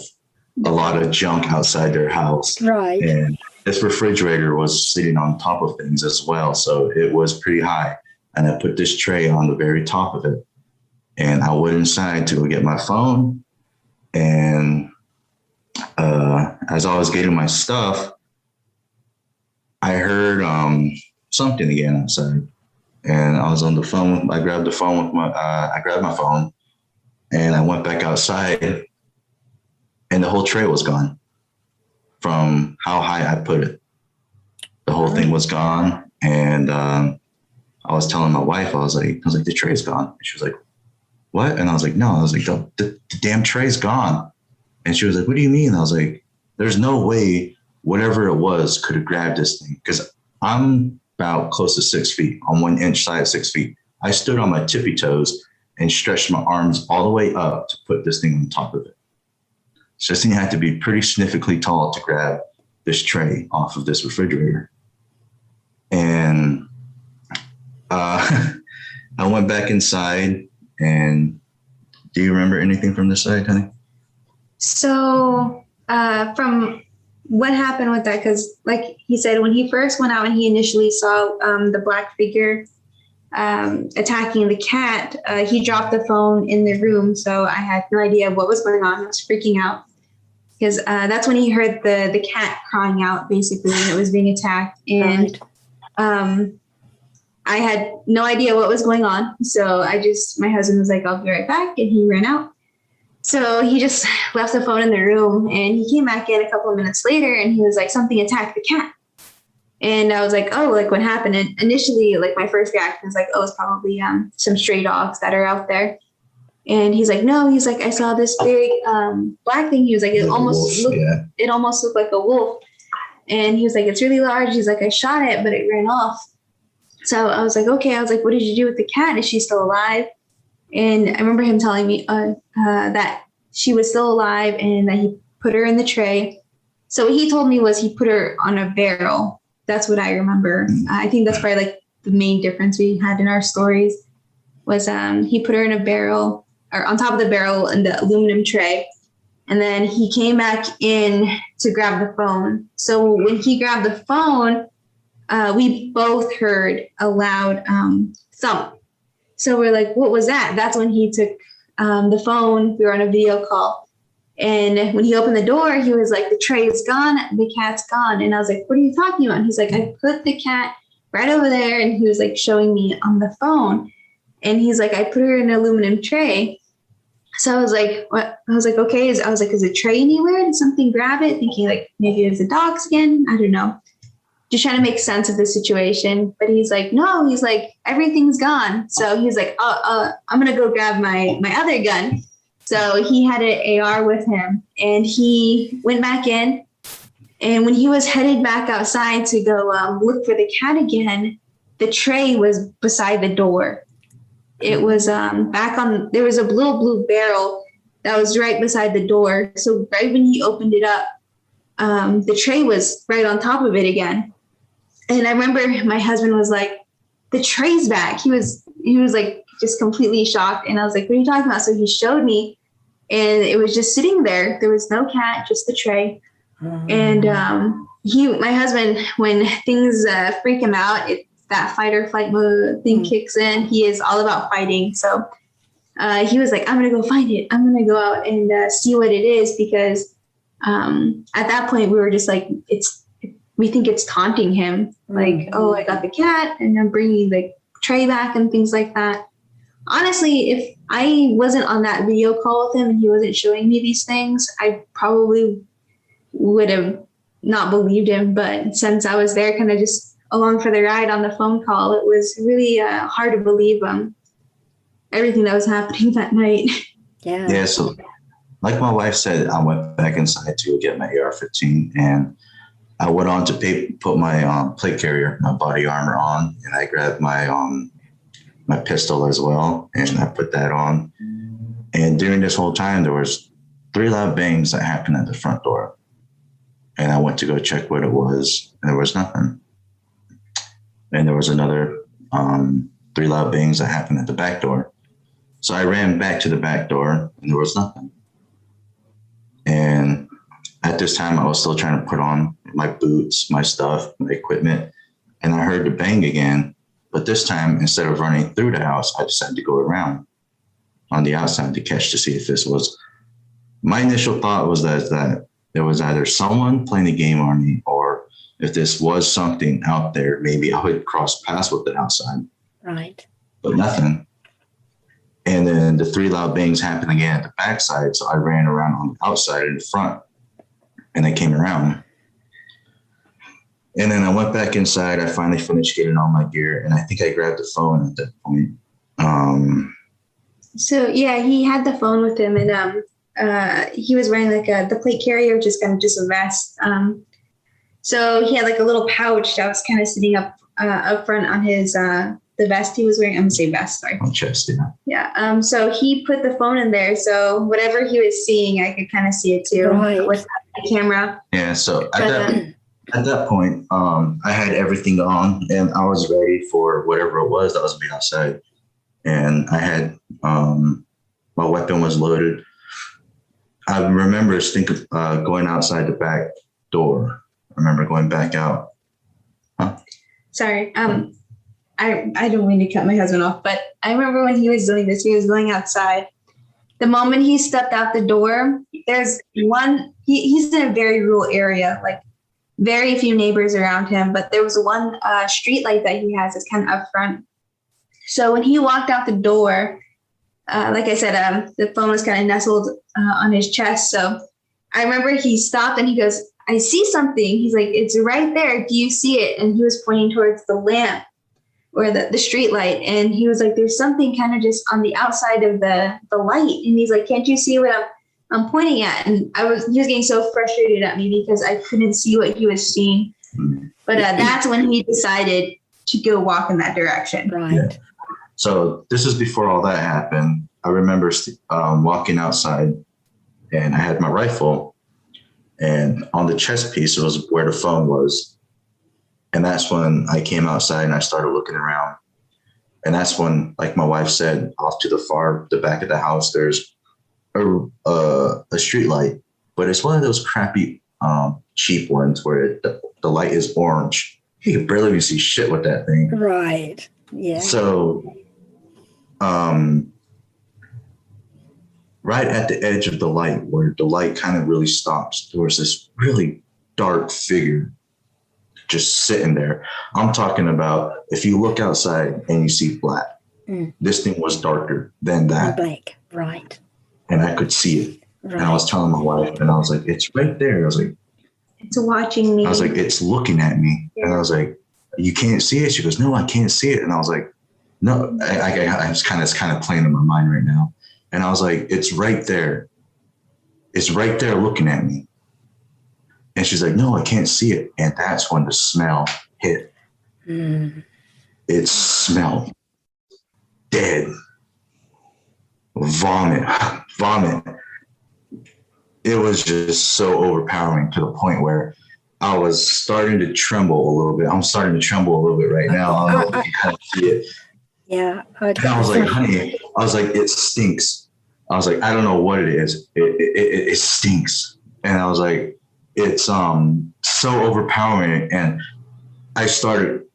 a lot of junk outside their house. Right. And this refrigerator was sitting on top of things as well. So it was pretty high. And I put this tray on the very top of it. And I went inside to go get my phone. And as I was getting my stuff, I heard something again outside. And I was on the phone. I grabbed the phone with I grabbed my phone and I went back outside and the whole tray was gone from how high I put it. The whole thing was gone. And I was telling my wife, I was like, the tray's gone. And she was like, what? And I was like, no, I was like, the damn tray's gone. And she was like, what do you mean? I was like, there's no way whatever it was could have grabbed this thing. Because I'm about close to 6 feet, on 1 inch side of 6 feet. I stood on my tippy toes and stretched my arms all the way up to put this thing on top of it. So this thing had to be pretty significantly tall to grab this tray off of this refrigerator. And I went back inside. And do you remember anything from this side, honey? So from what happened with that, because like he said, when he first went out and he initially saw the black figure attacking the cat, he dropped the phone in the room. So I had no idea what was going on. I was freaking out because that's when he heard the cat crying out, basically, when it was being attacked. And I had no idea what was going on. So my husband was like, I'll be right back. And he ran out. So he just left the phone in the room and he came back in a couple of minutes later and he was like, something attacked the cat. And I was like, oh, like what happened? And initially, like my first reaction was like, oh, it's probably some stray dogs that are out there. And he's like, no, he's like, I saw this big black thing. He was like, it almost looked like a wolf. And he was like, it's really large. He's like, I shot it, but it ran off. So I was like, okay. I was like, what did you do with the cat? Is she still alive? And I remember him telling me that she was still alive and that he put her in the tray. So what he told me was he put her on a barrel. That's what I remember. I think that's probably like the main difference we had in our stories was he put her in a barrel or on top of the barrel in the aluminum tray. And then he came back in to grab the phone. So when he grabbed the phone, we both heard a loud thump. So we're like, what was that? That's when he took the phone. We were on a video call. And when he opened the door, he was like, the tray is gone. The cat's gone. And I was like, what are you talking about? And he's like, I put the cat right over there. And he was like showing me on the phone. And he's like, I put her in an aluminum tray. So I was like, what? I was like, okay. I was like, is a tray anywhere? Did something grab it? Thinking like maybe it was the dogs again. I don't know. Just trying to make sense of the situation. But he's like, no, he's like, everything's gone. So he's like, I'm going to go grab my other gun. So he had an AR with him and he went back in. And when he was headed back outside to go look for the cat again, the tray was beside the door. It was there was a little blue barrel that was right beside the door. So right when he opened it up, the tray was right on top of it again. And I remember my husband was like, the tray's back. He was like just completely shocked. And I was like, what are you talking about? So he showed me and it was just sitting there. There was no cat, just the tray. And my husband, when things freak him out, that fight or flight mode thing kicks in. He is all about fighting. So he was like, I'm going to go find it. I'm going to go out and see what it is. Because at that point we were just like, we think it's taunting him. Like, oh, I got the cat and I'm bringing the tray back and things like that. Honestly, if I wasn't on that video call with him and he wasn't showing me these things, I probably would have not believed him. But since I was there kind of just along for the ride on the phone call, it was really hard to believe everything that was happening that night. Yeah. So like my wife said, I went back inside to get my AR-15 and I went on to put my plate carrier, my body armor on, and I grabbed my my pistol as well, and I put that on. And during this whole time, there was 3 loud bangs that happened at the front door. And I went to go check what it was, and there was nothing. And there was another three loud bangs that happened at the back door. So I ran back to the back door and there was nothing. And at this time, I was still trying to put on my boots, my stuff, my equipment. And I heard the bang again. But this time, instead of running through the house, I decided to go around on the outside to see if this was. My initial thought was that there was either someone playing the game on me, or if this was something out there, maybe I would cross paths with it outside. Right. But nothing. And then the three loud bangs happened again at the backside. So I ran around on the outside and the front, and they came around. And then I went back inside. I finally finished getting all my gear, and I think I grabbed the phone at that point. So yeah, he had the phone with him, and he was wearing like the plate carrier, which is kind of just a vest. So he had like a little pouch that was kind of sitting up front on his the vest he was wearing. I'm gonna say vest, sorry. On chest, yeah. Yeah. So he put the phone in there. So whatever he was seeing, I could kind of see it too with the camera. Yeah. So at that point, I had everything on and I was ready for whatever it was that was being outside. And I had my weapon was loaded. I remember going outside the back door. I remember going back out. Huh? Sorry. I don't mean to cut my husband off, but I remember when he was doing this, he was going outside. The moment he stepped out the door, there's he's in a very rural area, like very few neighbors around him, but there was one street light that he has that's kind of up front. So when he walked out the door, like I said, the phone was kind of nestled on his chest. So I remember he stopped and he goes, I see something. He's like, it's right there. Do you see it? And he was pointing towards the lamp or the street light. And he was like, there's something kind of just on the outside of the light. And he's like, can't you see what I'm pointing at? And he was getting so frustrated at me because I couldn't see what he was seeing. But that's when he decided to go walk in that direction. Right. Yeah. So this is before all that happened. I remember walking outside and I had my rifle, and on the chest piece was where the phone was. And that's when I came outside and I started looking around. And that's when, like my wife said, off to the back of the house, there's a street light, but it's one of those crappy, cheap ones where the light is orange. You can barely even see shit with that thing. Right. Yeah. So, right at the edge of the light, where the light kind of really stops, there was this really dark figure just sitting there. I'm talking about if you look outside and you see black, this thing was darker than that. Black, right. And I could see it. Right. And I was telling my wife, and I was like, it's right there. I was like, it's watching me. I was like, it's looking at me. Yeah. And I was like, you can't see it? She goes, no, I can't see it. And I was like, no, I was kind of playing in my mind right now. And I was like, it's right there. It's right there looking at me. And she's like, no, I can't see it. And that's when the smell hit. It smelled dead. Vomit. It was just so overpowering to the point where I was starting to tremble a little bit. I'm starting to tremble a little bit right now. I don't know if you kind of see it. Yeah. And I was like, honey, it stinks. I was like, I don't know what it is. It stinks. And I was like, it's so overpowering. And I started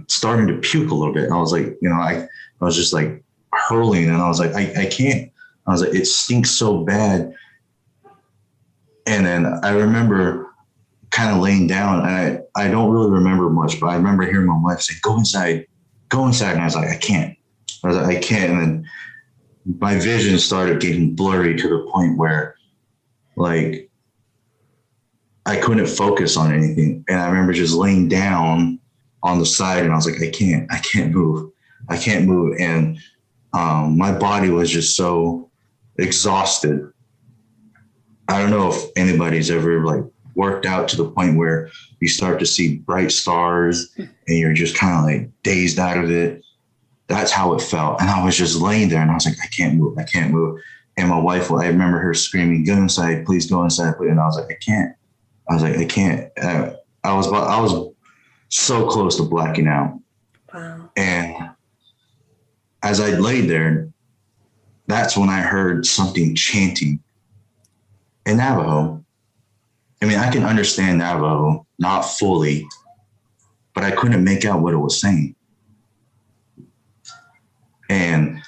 starting to puke a little bit. And I was like, I was just like hurling, and I was like, I can't. I was like, it stinks so bad. And then I remember kind of laying down, and I don't really remember much, but I remember hearing my wife say, go inside. And I was like, I can't. And then my vision started getting blurry to the point where, like, I couldn't focus on anything. And I remember just laying down on the side, and I was like, I can't move. And my body was just so exhausted. I don't know if anybody's ever like worked out to the point where you start to see bright stars and you're just kind of like dazed out of it. That's how it felt. And I was just laying there, and I was like, I can't move. And my wife, I remember her screaming, go inside, please go inside. And I was like, I can't. I was so close to blacking out. Wow. And as I laid there, that's when I heard something chanting in Navajo. I mean, I can understand Navajo, not fully, but I couldn't make out what it was saying. And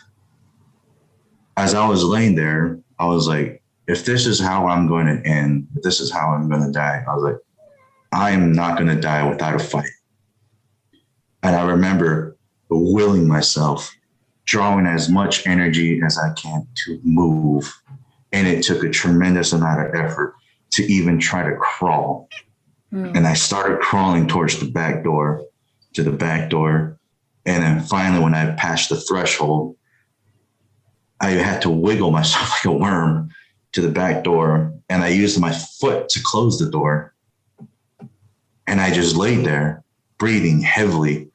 as I was laying there, I was like, if this is how I'm going to end, if this is how I'm going to die, I was like, I am not going to die without a fight. And I remember willing myself, drawing as much energy as I can to move. And it took a tremendous amount of effort to even try to crawl. And I started crawling towards the back door, And then finally, when I passed the threshold, I had to wiggle myself like a worm to the back door. And I used my foot to close the door. And I just laid there, breathing heavily.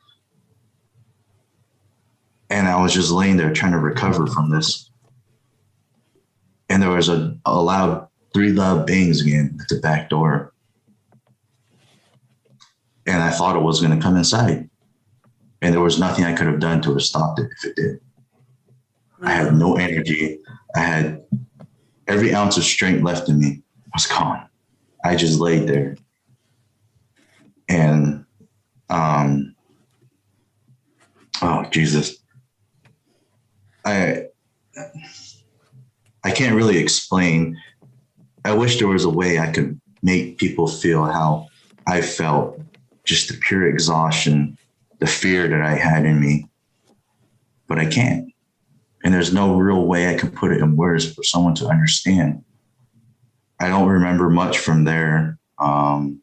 And I was just laying there trying to recover from this. And there was three loud bangs again at the back door. And I thought it was going to come inside. And there was nothing I could have done to have stopped it if it did. I had no energy. I had every ounce of strength left in me was gone. I just laid there. And, oh, Jesus. I can't really explain. I wish there was a way I could make people feel how I felt, just the pure exhaustion, the fear that I had in me, but I can't. And there's no real way I can put it in words for someone to understand. I don't remember much from there. Do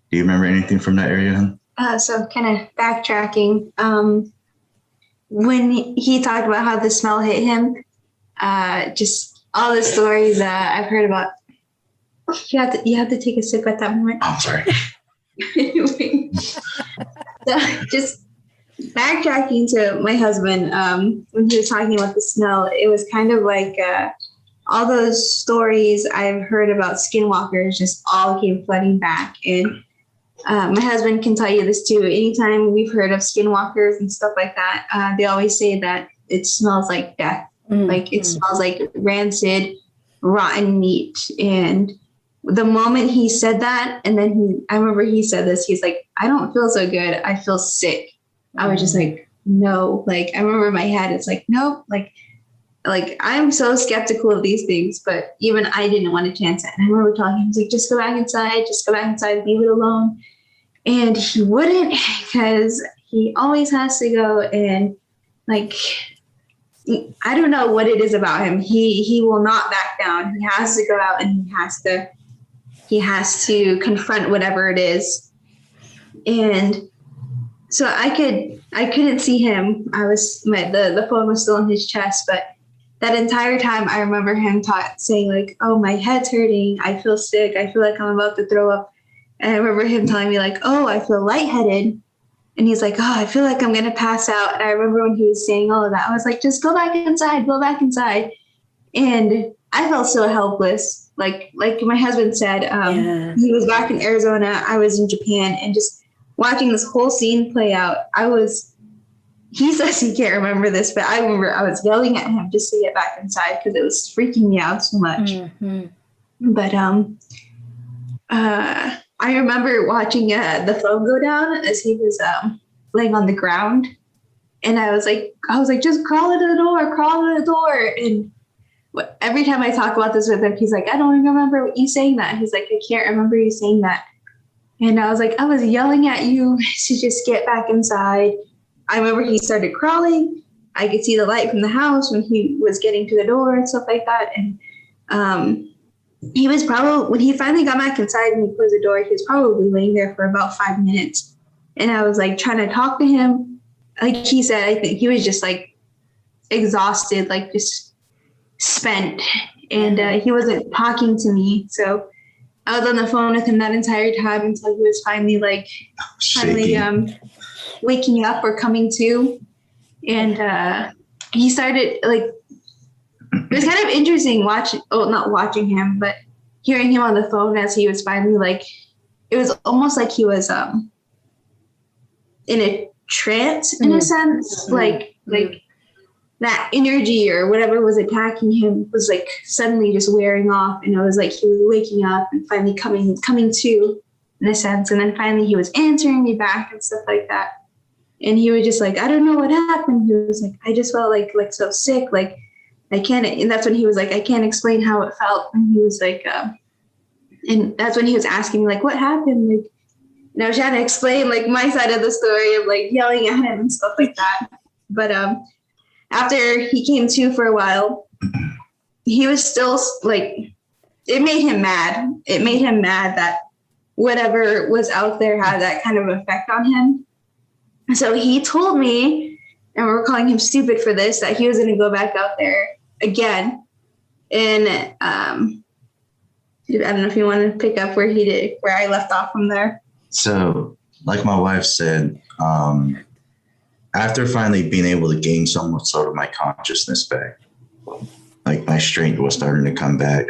you remember anything from that area? So kind of backtracking, when he talked about how the smell hit him, just all the stories I've heard about. You have to take a sip at that moment. I'm sorry. Anyway, so just backtracking to my husband, when he was talking about the smell, it was kind of like all those stories I've heard about skinwalkers just all came flooding back. And my husband can tell you this too. Anytime we've heard of skinwalkers and stuff like that, they always say that it smells like death. Like it smells like rancid, rotten meat. And the moment he said that, and then I remember he said this, he's like, I don't feel so good. I feel sick. I was just like, no, like, I remember in my head, it's like, nope, like I'm so skeptical of these things, but even I didn't want to chance it. And I remember talking, he was like, just go back inside, leave it alone. And he wouldn't, because he always has to go. And like, I don't know what it is about him. He will not back down. He has to go out and he has to confront whatever it is. And so I couldn't see him. The phone was still in his chest, but that entire time I remember him saying like, oh, my head's hurting. I feel sick. I feel like I'm about to throw up. And I remember him telling me like, oh, I feel lightheaded. And he's like, oh, I feel like I'm going to pass out. And I remember when he was saying all of that, I was like, just go back inside. And I felt so helpless. Like my husband said, He was back in Arizona. I was in Japan, and just watching this whole scene play out, he says he can't remember this, but I remember I was yelling at him just to get back inside because it was freaking me out so much. Mm-hmm. But I remember watching the phone go down as he was laying on the ground. And I was like, just crawl into the door. And every time I talk about this with him, he's like, I don't remember you saying that. He's like, I can't remember you saying that. And I was like, I was yelling at you to just get back inside. I remember he started crawling. I could see the light from the house when he was getting to the door and stuff like that. And he was probably, when he finally got back inside and he closed the door, he was probably laying there for about 5 minutes. And I was like trying to talk to him. Like he said, I think he was just like exhausted, like just spent. And he wasn't talking to me. So I was on the phone with him that entire time until he was finally waking up or coming to. And he started like, it was kind of interesting not watching him, but hearing him on the phone as he was finally like it was almost like he was in a trance in a sense, like that energy or whatever was attacking him was like suddenly just wearing off, and it was like he was waking up and finally coming to, in a sense, and then finally he was answering me back and stuff like that. And he was just like, I don't know what happened. He was like, I just felt like so sick, like I can't. And that's when he was like, I can't explain how it felt. And he was like, and that's when he was asking me like, what happened? Like, and I was trying to explain like my side of the story of like yelling at him and stuff like that. But after he came to for a while, he was still like, it made him mad. It made him mad that whatever was out there had that kind of effect on him. So he told me, and we're calling him stupid for this, that he was going to go back out there again. And I don't know if you want to pick up where I left off from there. So, like my wife said, after finally being able to gain somewhat sort of my consciousness back, like my strength was starting to come back,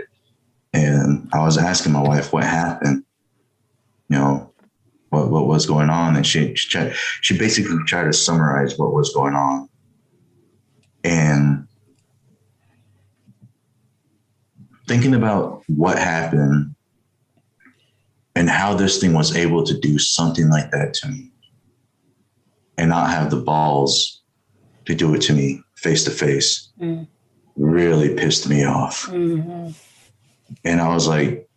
and I was asking my wife what happened, what was going on, and she basically tried to summarize what was going on, and thinking about what happened and how this thing was able to do something like that to me and not have the balls to do it to me face to face really pissed me off. Mm-hmm. And I was like,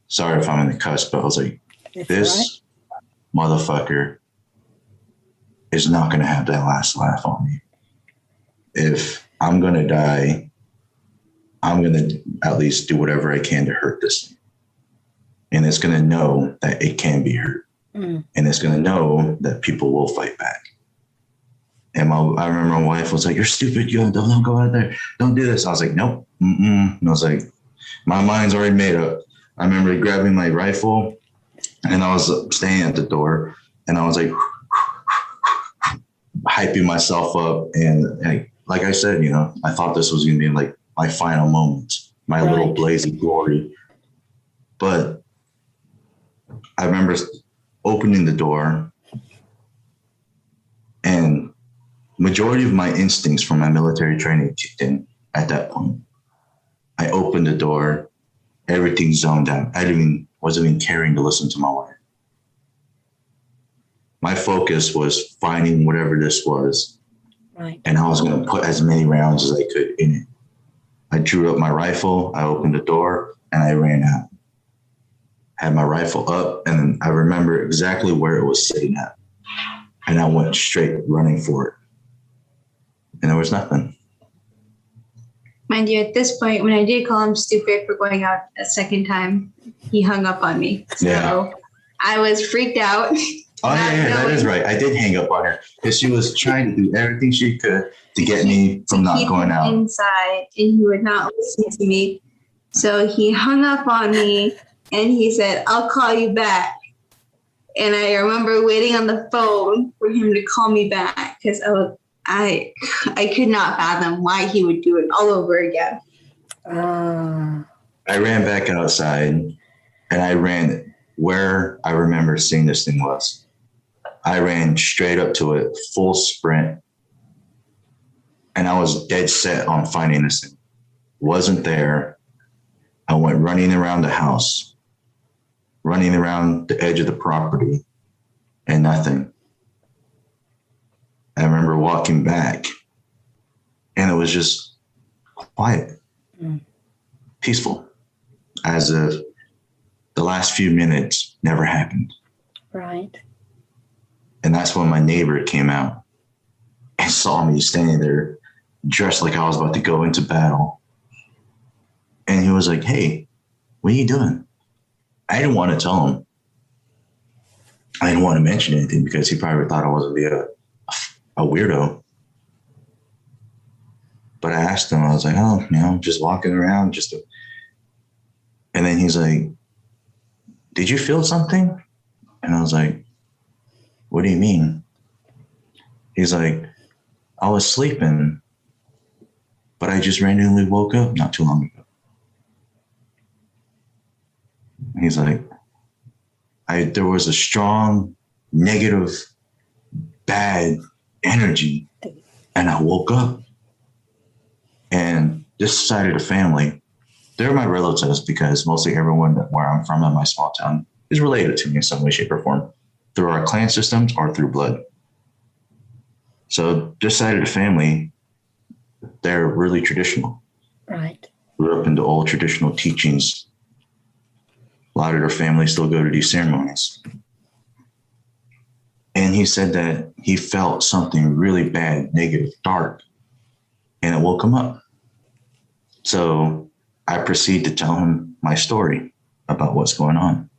sorry if I'm in the cuss, but I was like, this motherfucker is not going to have that last laugh on me. If I'm going to die, I'm going to at least do whatever I can to hurt this thing. And it's going to know that it can be hurt. And it's going to know that people will fight back. And I remember my wife was like, you're stupid. You don't go out there. Don't do this. I was like, nope. And I was like, my mind's already made up. I remember grabbing my rifle and I was staying at the door and I was like, hyping myself up. And like I said, I thought this was going to be like my final moments, my little blaze of glory. But I remember opening the door and majority of my instincts from my military training kicked in at that point. I opened the door, everything zoned out. Wasn't even caring to listen to my wife. My focus was finding whatever this was. Right. And I was going to put as many rounds as I could in it. I drew up my rifle, I opened the door, and I ran out. Had my rifle up, and I remember exactly where it was sitting at. And I went straight running for it. And there was nothing. Mind you, at this point, when I did call him stupid for going out a second time, he hung up on me. So I was freaked out. Oh, yeah, that is right. I did hang up on her because she was trying to do everything she could to get me from not going out. Inside, and he would not listen to me. So he hung up on me and he said, I'll call you back. And I remember waiting on the phone for him to call me back because I could not fathom why he would do it all over again. I ran back outside and I ran where I remember seeing this thing was. I ran straight up to it, full sprint. And I was dead set on finding this thing. Wasn't there. I went running around the house, running around the edge of the property, and nothing. I remember walking back, and it was just quiet, peaceful, as if the last few minutes never happened. Right. And that's when my neighbor came out and saw me standing there, dressed like I was about to go into battle. And he was like, hey, what are you doing? I didn't want to tell him. I didn't want to mention anything because he probably thought I was going to be a weirdo. But I asked him, I was like, just walking around. And then he's like, did you feel something? And I was like, what do you mean? He's like, I was sleeping, but I just randomly woke up not too long ago. He's like, there was a strong, negative, bad energy. And I woke up, and this side of the family, they're my relatives because mostly everyone where I'm from in my small town is related to me in some way, shape, or form through our clan systems or through blood. So this side of the family, they're really traditional. Right. Grew up into old traditional teachings. A lot of their families still go to these ceremonies. And he said that he felt something really bad, negative, dark, and it woke him up. So I proceed to tell him my story about what's going on.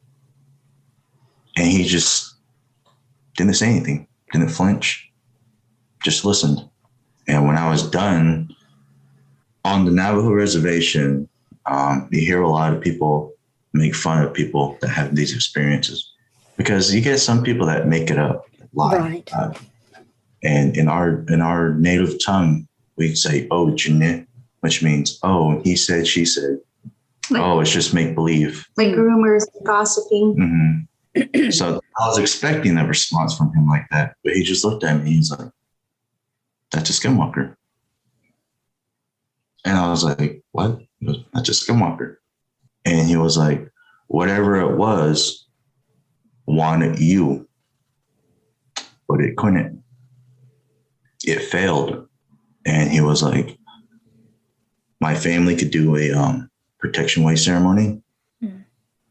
And he just didn't say anything, didn't flinch, just listened. And when I was done, on the Navajo reservation, you hear a lot of people make fun of people that have these experiences because you get some people that make it up, lie. Right. And in our native tongue, we say, "Oh, Jine," which means, "Oh, he said, she said." Like, oh, it's just make believe. Like rumors, gossiping. Mm-hmm. So I was expecting a response from him like that, but he just looked at me. He's like, "That's a Skinwalker." And I was like, "What?" He goes, "That's a Skinwalker." And he was like, "Whatever it was wanted you, but it couldn't. It failed." And he was like, "My family could do a protection way ceremony." Mm.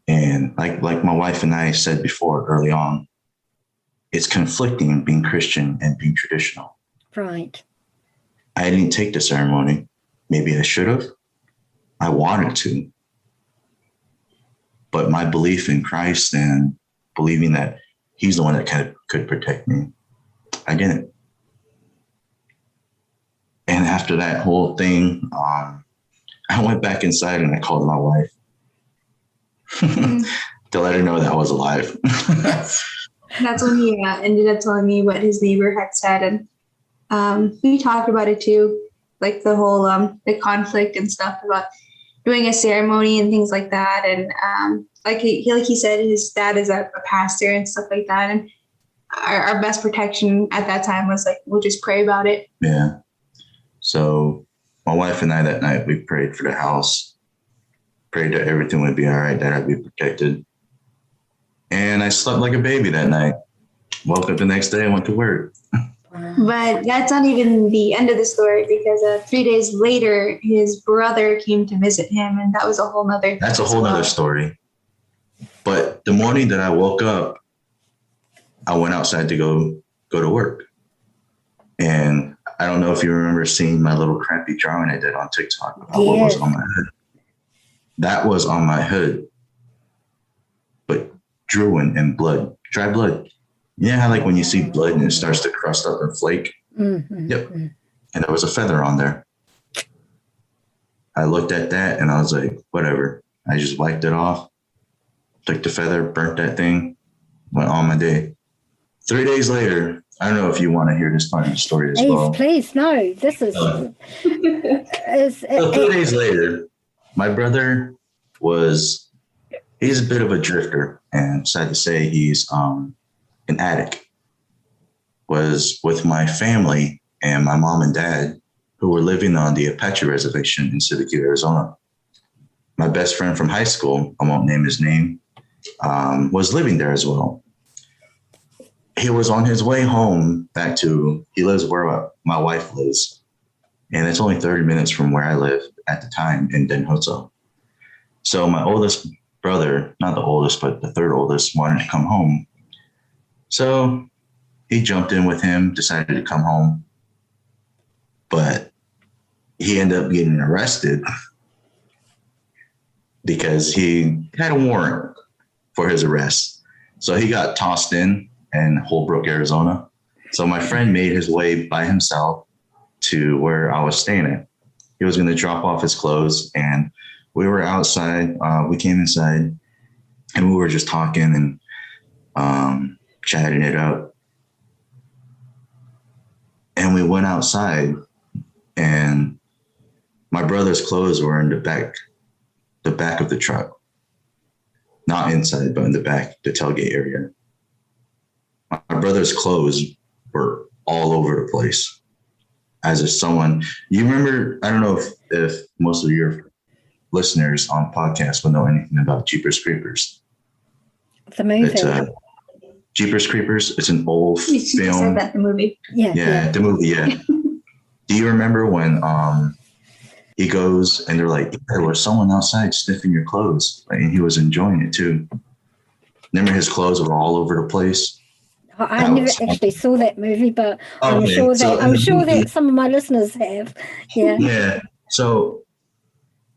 And like my wife and I said before early on, it's conflicting being Christian and being traditional. Right. I didn't take the ceremony. Maybe I should have. I wanted to. But my belief in Christ and believing that he's the one that could protect me, I didn't. And after that whole thing, I went back inside and I called my wife to let her know that I was alive. That's when he ended up telling me what his neighbor had said. And we talked about it too, like the whole the conflict and stuff about doing a ceremony and things like that. And like he said, his dad is a pastor and stuff like that. And our best protection at that time was like, we'll just pray about it. Yeah. So my wife and I that night, we prayed for the house, prayed that everything would be all right, that I'd be protected. And I slept like a baby that night. Woke up the next day and went to work. But that's not even the end of the story, because 3 days later, his brother came to visit him, and that was a whole nother. That's a whole nother story. But the morning that I woke up, I went outside to go to work. And I don't know if you remember seeing my little crappy drawing I did on TikTok about what was on my hood. That was on my hood, but drooling in blood, dry blood. You know how like when you see blood and it starts to crust up and flake? Mm-hmm. Yep. And there was a feather on there. I looked at that and I was like, whatever. I just wiped it off, took the feather, burnt that thing, went on my day. 3 days later, I don't know if you want to hear this part of the story as well. Please, no. This is... 3 days later, my brother he's a bit of a drifter, and sad to say he's an addict. Was with my family and my mom and dad, who were living on the Apache reservation in Syracuse, Arizona. My best friend from high school, I won't name his name, was living there as well. He was on his way home he lives where my wife lives. And it's only 30 minutes from where I live at the time in Den Hozo. So my oldest brother, not the oldest, but the third oldest, wanted to come home. So he jumped in with him, decided to come home. But he ended up getting arrested because he had a warrant for his arrest. So he got tossed in Holbrook, Arizona. So my friend made his way by himself to where I was staying at. He was going to drop off his clothes, and we were outside. We came inside and we were just talking and chatting it up. And we went outside, and my brother's clothes were in the back of the truck. not inside, but in the back, the tailgate area. My brother's clothes were all over the place. As if someone, you remember, I don't know if most of your listeners on podcasts will know anything about Jeepers Creepers. The movie. It's Jeepers Creepers. It's an old You just film. said that, the movie. Yeah, the movie, yeah. Do you remember when he goes and they're like, there was someone outside sniffing your clothes, and he was enjoying it too. Remember his clothes were all over the place? I never actually saw that movie, but I'm Okay, sure so that some of my listeners have. Yeah. Yeah. So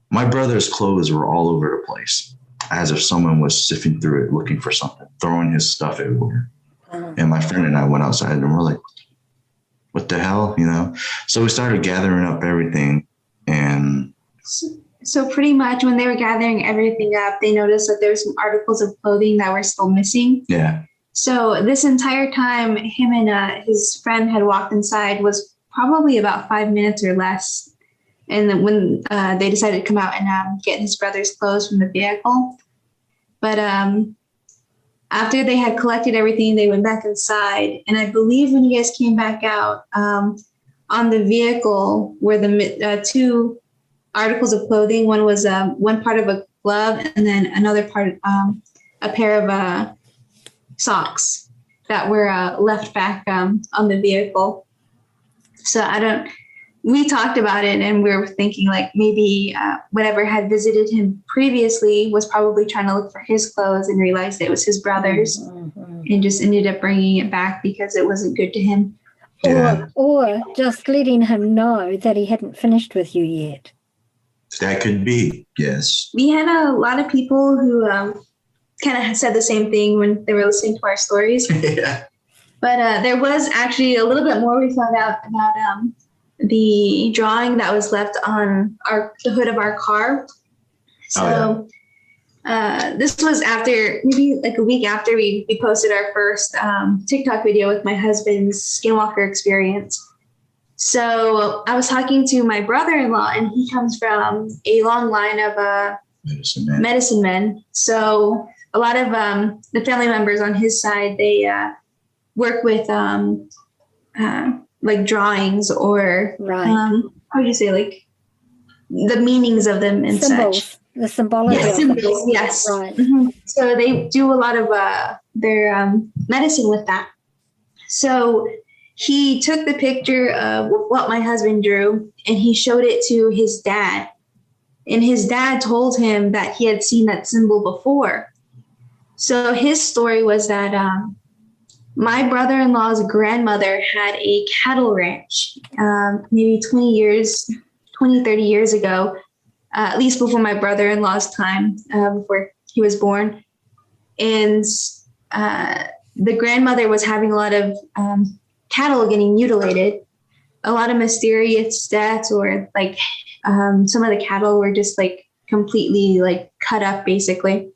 my brother's clothes were all over the place, as if someone was sifting through it, looking for something, throwing his stuff everywhere. And my friend and I went outside and we're like, what the hell, you know? So we started gathering up everything, and So pretty much when they were gathering everything up, they noticed that there were some articles of clothing that were still missing. yeah. So this entire time, him and his friend had walked inside was probably about 5 minutes or less. And then when they decided to come out and get his brother's clothes from the vehicle. But after they had collected everything, they went back inside. And I believe when you guys came back out, on the vehicle were the two articles of clothing. One was one part of a glove, and then another part, a pair of socks that were left back on the vehicle. So we talked about it, and we were thinking like maybe whatever had visited him previously was probably trying to look for his clothes and realized it was his brother's, and just ended up bringing it back because it wasn't good to him. Yeah. Or just letting him know that he hadn't finished with you yet. That could be, yes. We had a lot of people who kind of said the same thing when they were listening to our stories. Yeah. But there was actually a little bit more we found out about the drawing that was left on the hood of our car. So this was after, maybe like a week after we posted our first TikTok video with my husband's Skinwalker experience. So I was talking to my brother-in-law, and he comes from a long line of medicine men. So a lot of the family members on his side, they work with like drawings or how would you say, like the meanings of them and Symbols, such. the symbology. Yes, symbols, yes. Right. Mm-hmm. So they do a lot of their medicine with that. So he took the picture of what my husband drew, and he showed it to his dad. And his dad told him that he had seen that symbol before. So his story was that my brother-in-law's grandmother had a cattle ranch maybe 30 years ago, at least before my brother-in-law's time, before he was born. And the grandmother was having a lot of cattle getting mutilated, a lot of mysterious deaths, or like some of the cattle were just like completely like cut up basically.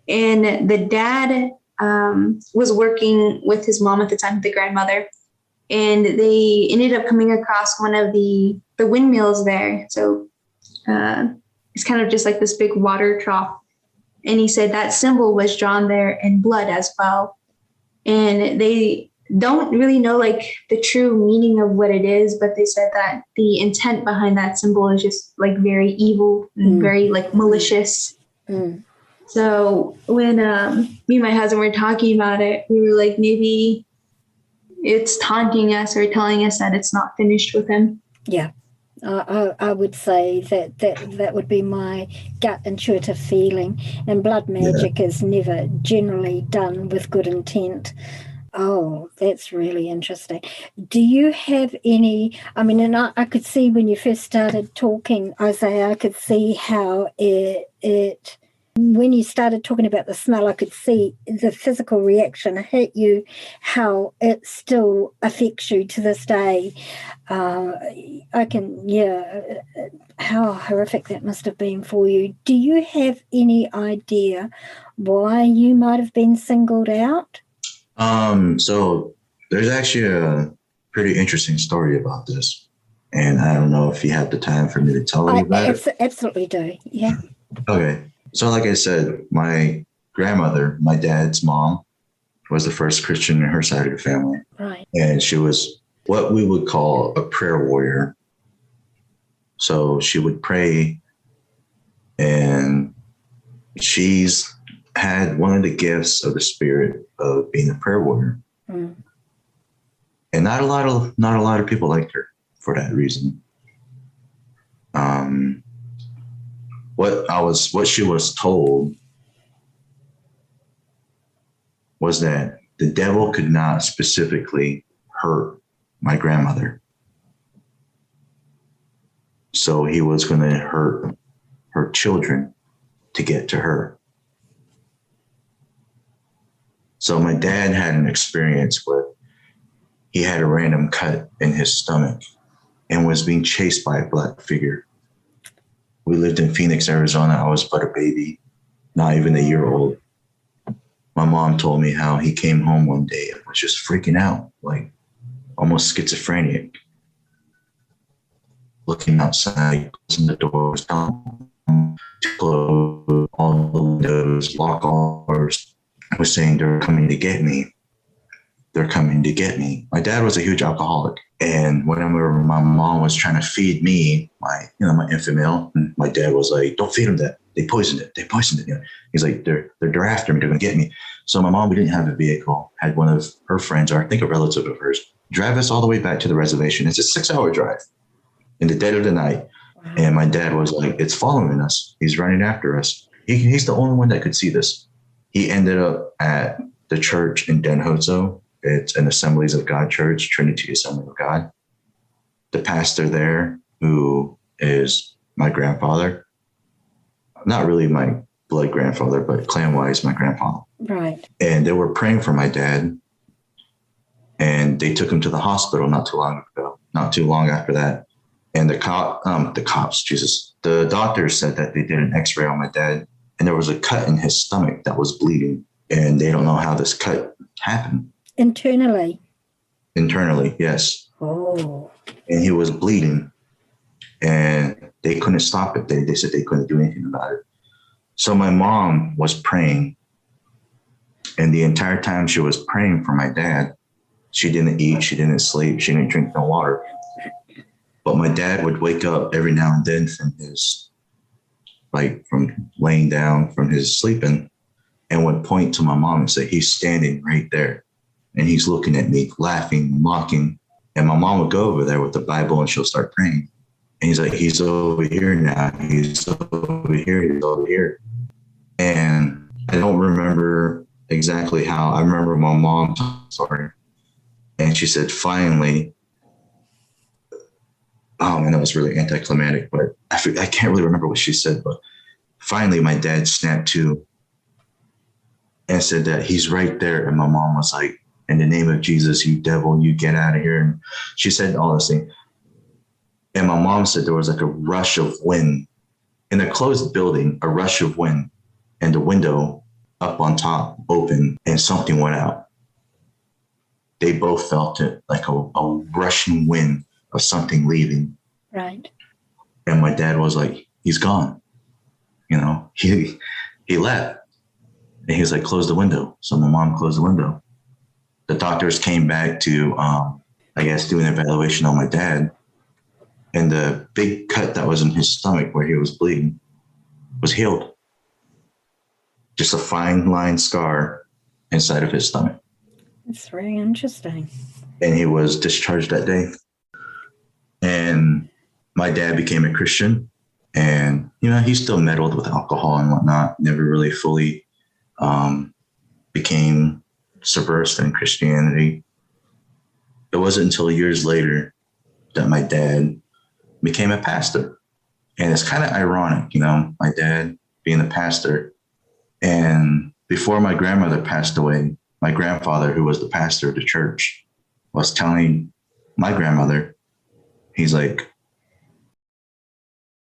And the dad was working with his mom at the time, the grandmother, and they ended up coming across one of the windmills there. So it's kind of just like this big water trough. And he said that symbol was drawn there in blood as well. And they don't really know like the true meaning of what it is, but they said that the intent behind that symbol is just like very evil and very like malicious. So when me and my husband were talking about it, we were like, maybe it's taunting us or telling us that it's not finished with him. Yeah. I would say that would be my gut intuitive feeling. And blood magic is never generally done with good intent. Oh, that's really interesting. Do you have any, I mean, and I could see when you first started talking, Isaiah, I could see how it when you started talking about the smell, I could see the physical reaction hit you, how it still affects you to this day. I can, how horrific that must have been for you. Do you have any idea why you might have been singled out? So there's actually a pretty interesting story about this. And I don't know if you have the time for me to tell you about it. Absolutely do, yeah. Okay. So like I said, my grandmother, my dad's mom, was the first Christian in her side of the family. Right. And she was what we would call a prayer warrior. So she would pray, and she's had one of the gifts of the spirit of being a prayer warrior. Mm. And not a lot of people liked her for that reason. What she was told was that the devil could not specifically hurt my grandmother. So he was going to hurt her children to get to her. So my dad had an experience where he had a random cut in his stomach and was being chased by a black figure. We lived in Phoenix, Arizona. I was but a baby, not even a year old. My mom told me how he came home one day and was just freaking out, like almost schizophrenic. Looking outside, closing the doors, telling him to close all the windows, lock all doors. I was saying, they're coming to get me. They're coming to get me. My dad was a huge alcoholic. And whenever my mom was trying to feed me my infant meal, my dad was like, don't feed them that. They poisoned it. He's like, they're after me. They're going to get me. So my mom, we didn't have a vehicle, had one of her friends, or I think a relative of hers, drive us all the way back to the reservation. It's a 6-hour drive in the dead of the night. Wow. And my dad was like, it's following us. He's running after us. He's the only one that could see this. He ended up at the church in Denhozo. It's an Assemblies of God church, Trinity Assembly of God. The pastor there, who is my grandfather, not really my blood grandfather, but clan-wise, my grandfather. Right. And they were praying for my dad. And they took him to the hospital not too long after that. And the doctors said that they did an x-ray on my dad, and there was a cut in his stomach that was bleeding. And they don't know how this cut happened. Internally, yes. Oh. And he was bleeding, and they couldn't stop it. They said they couldn't do anything about it. So my mom was praying, and the entire time she was praying for my dad, she didn't eat, she didn't sleep, she didn't drink no water. But my dad would wake up every now and then from laying down from his sleeping, and would point to my mom and say, he's standing right there. And he's looking at me, laughing, mocking. And my mom would go over there with the Bible and she'll start praying. And he's like, he's over here now. He's over here. He's over here. And I don't remember exactly how. I remember my mom told the story. And she said, finally, oh man, that was really anticlimactic, but I can't really remember what she said. But finally, my dad snapped to and said that he's right there. And my mom was like, in the name of Jesus, you devil, you get out of here. And she said all this thing. And my mom said there was like a rush of wind in a closed building, a rush of wind, and the window up on top opened and something went out. They both felt it, like a rushing wind of something leaving. Right. And my dad was like, he's gone. He left. And he was like, close the window. So my mom closed the window. The doctors came back to, do an evaluation on my dad. And the big cut that was in his stomach where he was bleeding was healed. Just a fine line scar inside of his stomach. That's very interesting. And he was discharged that day. And my dad became a Christian. And, he still meddled with alcohol and whatnot. Never really fully became submersed in Christianity. It wasn't until years later that my dad became a pastor. And it's kind of ironic, my dad being a pastor. And before my grandmother passed away, my grandfather, who was the pastor of the church, was telling my grandmother, he's like,